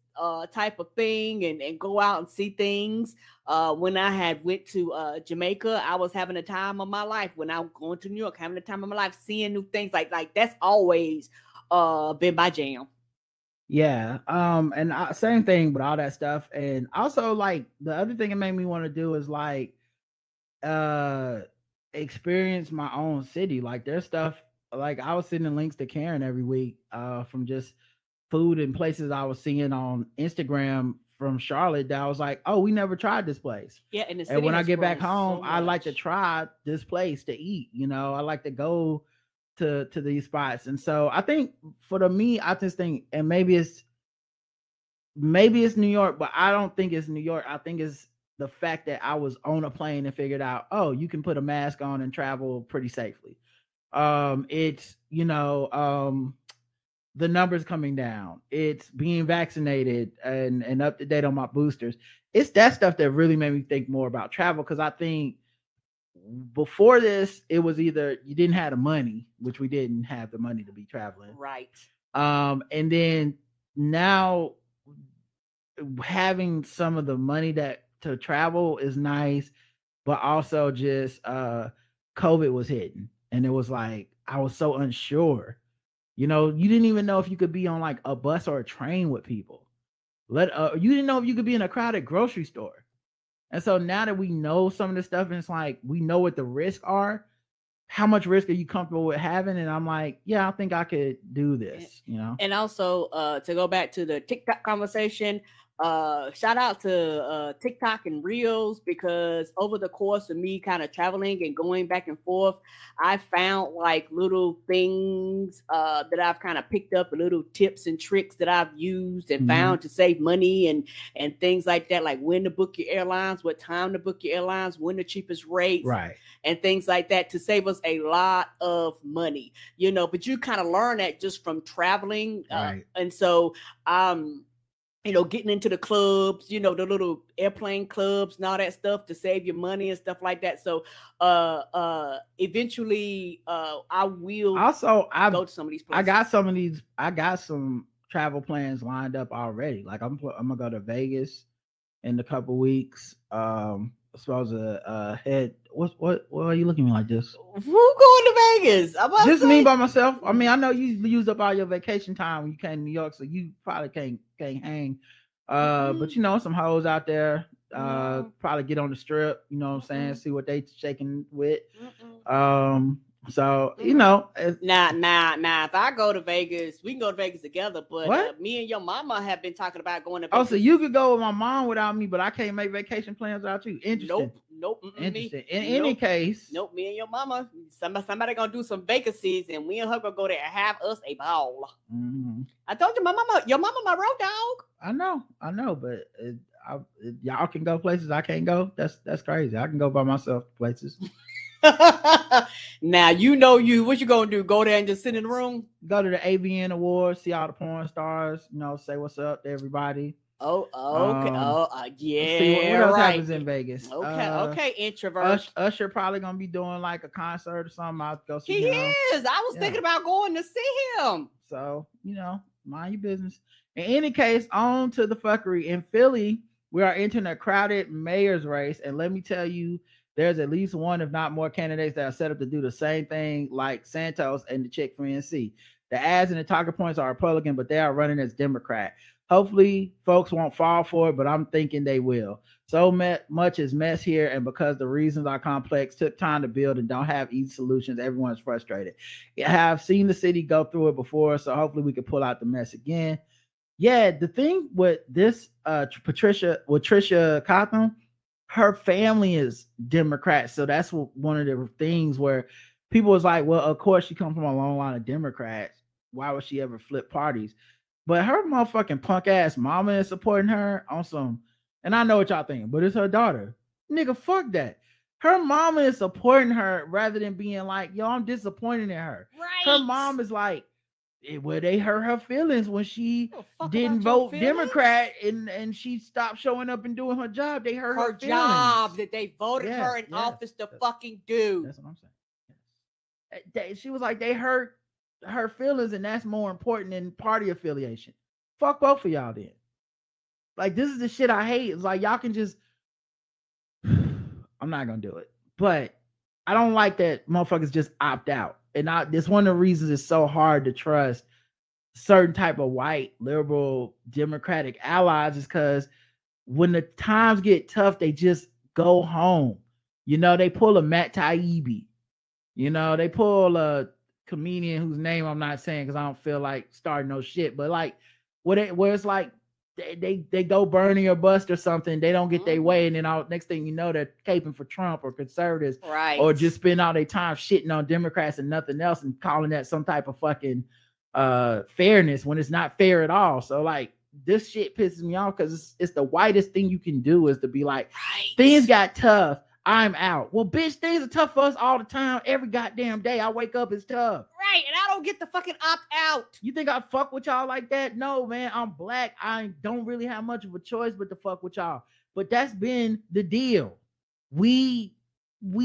type of thing and go out and see things. When I had went to Jamaica, I was having a time of my life. When I was going to New York, having a time of my life, seeing new things like that's always been my jam. Yeah. And same thing with all that stuff. And also like the other thing it made me want to do is like experience my own city. Like there's stuff like I was sending links to Karen every week from just food and places I was seeing on Instagram from Charlotte that I was like, oh, we never tried this place. Yeah, and when I get back home, I like to try this place to eat. I like to go to these spots. And so I think for me, I just think, and maybe it's New York, but I don't think it's New York. I think it's the fact that I was on a plane and figured out, oh, you can put a mask on and travel pretty safely. It's, the numbers coming down. It's being vaccinated and up to date on my boosters. It's that stuff that really made me think more about travel. Cause I think before this, it was either you didn't have the money, which we didn't have the money to be traveling. Right. And then now having some of the money to travel is nice, but also just, COVID was hitting and it was like, I was so unsure. You didn't even know if you could be on like a bus or a train with people. You didn't know if you could be in a crowded grocery store. And so now that we know some of this stuff, and it's like we know what the risks are, how much risk are you comfortable with having? And I'm like, yeah, I think I could do this, And also to go back to the TikTok conversation, shout out to TikTok and Reels, because over the course of me kind of traveling and going back and forth, I found like little things that I've kind of picked up, little tips and tricks that I've used and found to save money and things like that, like when to book your airlines, what time to book your airlines, when the cheapest rates, right, and things like that to save us a lot of money, but you kind of learn that just from traveling. Right. And so getting into the clubs, the little airplane clubs and all that stuff to save your money and stuff like that. So eventually I will also go to some of these places. I got some travel plans lined up already. Like I'm gonna go to Vegas in a couple weeks. I'm supposed to head. What are you looking at me like this? Who going to Vegas? Just me by myself. I mean, I know you used up all your vacation time when you came to New York, so you probably can't hang. But some hoes out there probably get on the strip, you know what I'm saying, see what they shaking with. So nah, if I go to Vegas, we can go to Vegas together, but me and your mama have been talking about going to Vegas. Oh, so you could go with my mom without me, but I can't make vacation plans without you. Interesting. Nope. Interesting. In any case, me and your mama, somebody gonna do some vacancies, and we and her gonna go there and have us a ball. I told you, your mama my road dog. I know, but y'all can go places I can't go. That's crazy. I can go by myself places. Now what you gonna do? Go there and just sit in the room? Go to the AVN Awards, see all the porn stars, say what's up to everybody. Oh, okay. Yeah. See what else happens in Vegas. Okay, introvert. Usher probably gonna be doing like a concert or something. I'll go see him. He is. I was thinking about going to see him. So mind your business. In any case, on to the fuckery. In Philly, we are entering a crowded mayor's race, and let me tell you, there's at least one, if not more, candidates that are set up to do the same thing like Santos and the chick from NC. The ads and the talking points are Republican, but they are running as Democrat. Hopefully, folks won't fall for it, but I'm thinking they will. So much is mess here, and because the reasons are complex, took time to build, and don't have easy solutions, everyone's frustrated. I have seen the city go through it before, so hopefully we can pull out the mess again. Yeah, the thing with this Tricia Cotton, her family is Democrat, so that's one of the things where people was like, well, of course she comes from a long line of Democrats. Why would she ever flip parties? But her motherfucking punk ass mama is supporting her on some, and I know what y'all thinking, but it's her daughter. Nigga, fuck that. Her mama is supporting her rather than being like, yo, I'm disappointed in her. Right. Her mom is like, well, they hurt her feelings when she fuck didn't about your vote feelings? Democrat and she stopped showing up and doing her job. They hurt her feelings. job that they voted Yes, her in yes. office to fucking do. That's what I'm saying. She was like, they hurt her feelings, and that's more important than party affiliation. Fuck both of y'all then. Like, this is the shit I hate. It's like, y'all can just, I'm not gonna do it, but I don't like that motherfuckers just opt out. And this one of the reasons it's so hard to trust certain type of white liberal Democratic allies is because when the times get tough, they just go home. You know, they pull a Matt Taibbi. You know, they pull a comedian whose name I'm not saying because I don't feel like starting no shit. But like, where it's like they go burning or bust or something. They don't get their way, and then next thing you know, they're caping for Trump or conservatives, right? Or just spend all their time shitting on Democrats and nothing else, and calling that some type of fucking fairness when it's not fair at all. So like, this shit pisses me off because it's the whitest thing you can do is to be like, things got tough, I'm out. Well, bitch, things are tough for us all the time. Every goddamn day I wake up, it's tough. Right, and I don't get the fucking opt out. You think I fuck with y'all like that? No, man, I'm black. I don't really have much of a choice but to fuck with y'all. But that's been the deal. We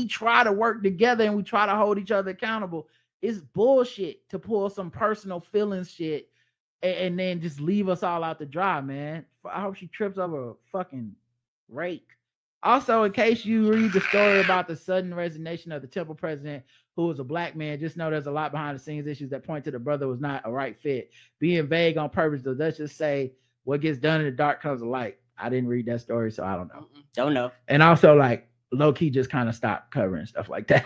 try to work together and we try to hold each other accountable. It's bullshit to pull some personal feelings shit and then just leave us all out to dry, man. I hope she trips over a fucking rake. Also, in case you read the story about the sudden resignation of the Temple president, who was a black man, just know there's a lot behind the scenes issues that point to the brother was not a right fit. Being vague on purpose, though, let's just say what gets done in the dark comes to light. I didn't read that story, so I don't know. Don't know. And also, like, low-key just kind of stopped covering stuff like that.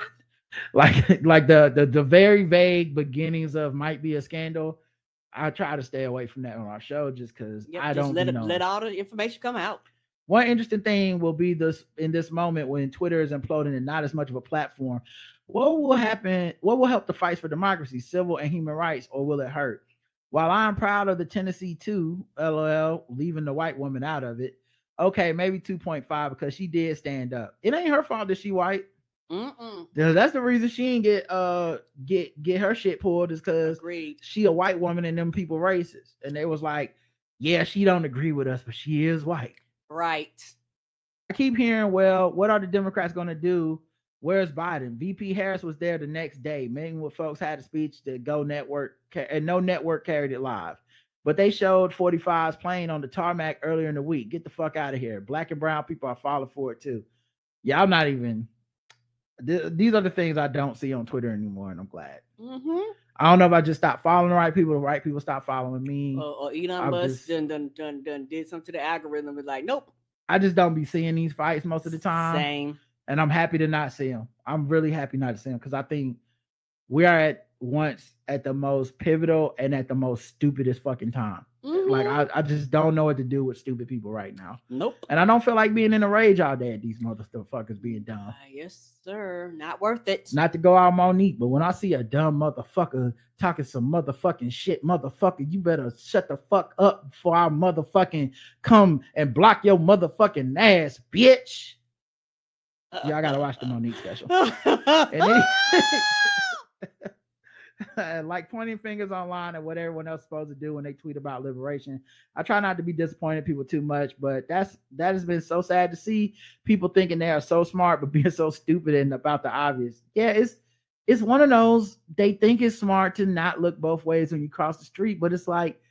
like the very vague beginnings of might be a scandal. I try to stay away from that on our show just because I don't let all the information come out. One interesting thing will be this in this moment when Twitter is imploding and not as much of a platform. What will happen? What will help the fights for democracy, civil and human rights, or will it hurt? While I'm proud of the Tennessee 2, LOL, leaving the white woman out of it. Okay, maybe 2.5 because she did stand up. It ain't her fault that she white. That's the reason she didn't get her shit pulled is because she a white woman and them people racist. And they was like, yeah, she don't agree with us, but she is white. Right. I keep hearing, well, what are the Democrats going to do? Where's Biden? VP Harris was there the next day, meeting with folks, had a speech to Go Network, and no network carried it live. But they showed 45's plane on the tarmac earlier in the week. Get the fuck out of here. Black and brown people are falling for it too. Y'all not even. These are the things I don't see on Twitter anymore, and I'm glad. I don't know if I just stopped following the right people stopped following me. Or Elon Musk done did something to the algorithm. It's like, nope. I just don't be seeing these fights most of the time. Same. And I'm happy to not see them. I'm really happy not to see them because I think we are at once at the most pivotal and at the most stupidest fucking time. Like, I just don't know what to do with stupid people right now. Nope. And I don't feel like being in a rage all day at these motherfuckers being dumb. Yes, sir. Not worth it. Not to go out Monique, but when I see a dumb motherfucker talking some motherfucking shit, motherfucker, you better shut the fuck up before I motherfucking come and block your motherfucking ass, bitch. Yeah, I gotta watch the Monique special. Like pointing fingers online at what everyone else is supposed to do when they tweet about liberation. I try not to be disappointed in people too much, but that has been so sad to see people thinking they are so smart but being so stupid and about the obvious. Yeah, it's one of those, they think it's smart to not look both ways when you cross the street, but it's like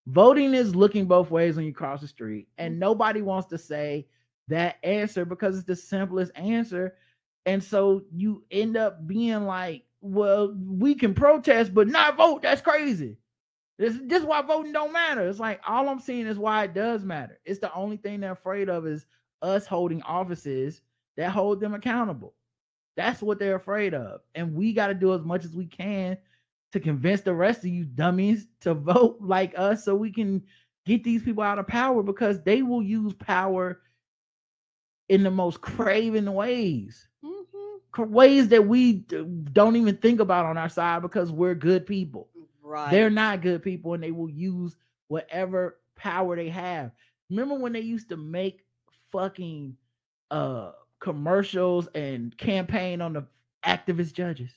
voting is looking both ways when you cross the street, and nobody wants to say that answer because it's the simplest answer. And so you end up being like, well, we can protest but not vote. That's crazy. This is why voting don't matter. It's like, all I'm seeing is why it does matter. It's the only thing they're afraid of is us holding offices that hold them accountable. That's what they're afraid of. And we got to do as much as we can to convince the rest of you dummies to vote like us so we can get these people out of power, because they will use power in the most craven ways. Ways that we don't even think about on our side because we're good people. Right. They're not good people, and they will use whatever power they have. Remember when they used to make fucking commercials and campaign on the activist judges.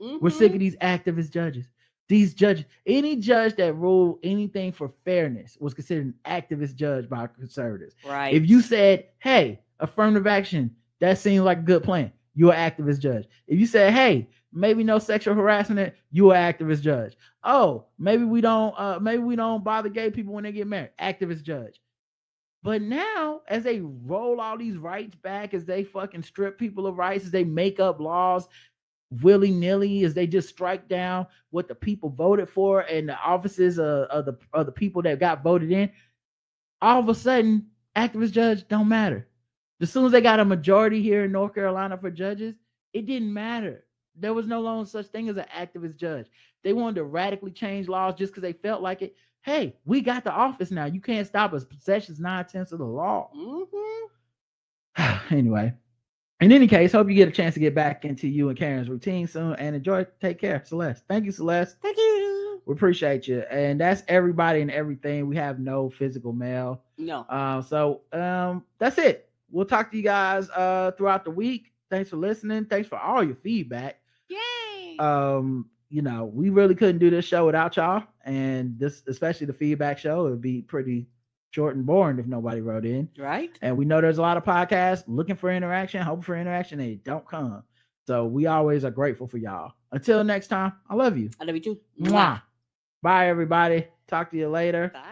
Mhm. We're sick of these activist judges. These judges, any judge that ruled anything for fairness was considered an activist judge by conservatives. Right. If you said, hey, affirmative action, that seems like a good plan, you're an activist judge. If you said, hey, maybe no sexual harassment, you're an activist judge. Oh, maybe we don't bother gay people when they get married, activist judge. But now, as they roll all these rights back, as they fucking strip people of rights, as they make up laws willy-nilly, as they just strike down what the people voted for and the offices of the people that got voted in, all of a sudden, activist judge don't matter. As soon as they got a majority here in North Carolina for judges, it didn't matter. There was no longer such thing as an activist judge. They wanted to radically change laws just because they felt like it. Hey, we got the office now. You can't stop us. Possession's 9/10 of the law. Anyway, in any case, hope you get a chance to get back into you and Karen's routine soon and enjoy. Take care, Celeste. Thank you, Celeste. Thank you. We appreciate you. And that's everybody and everything. We have no physical mail. No. So that's it. We'll talk to you guys throughout the week. Thanks for listening. Thanks for all your feedback. Yay. We really couldn't do this show without y'all, and this, especially the feedback show, it would be pretty short and boring if nobody wrote in. Right. And we know there's a lot of podcasts looking for interaction, hoping for interaction, and they don't come. So we always are grateful for y'all. Until next time, I love you. I love you too. Mwah. Bye, everybody. Talk to you later. Bye.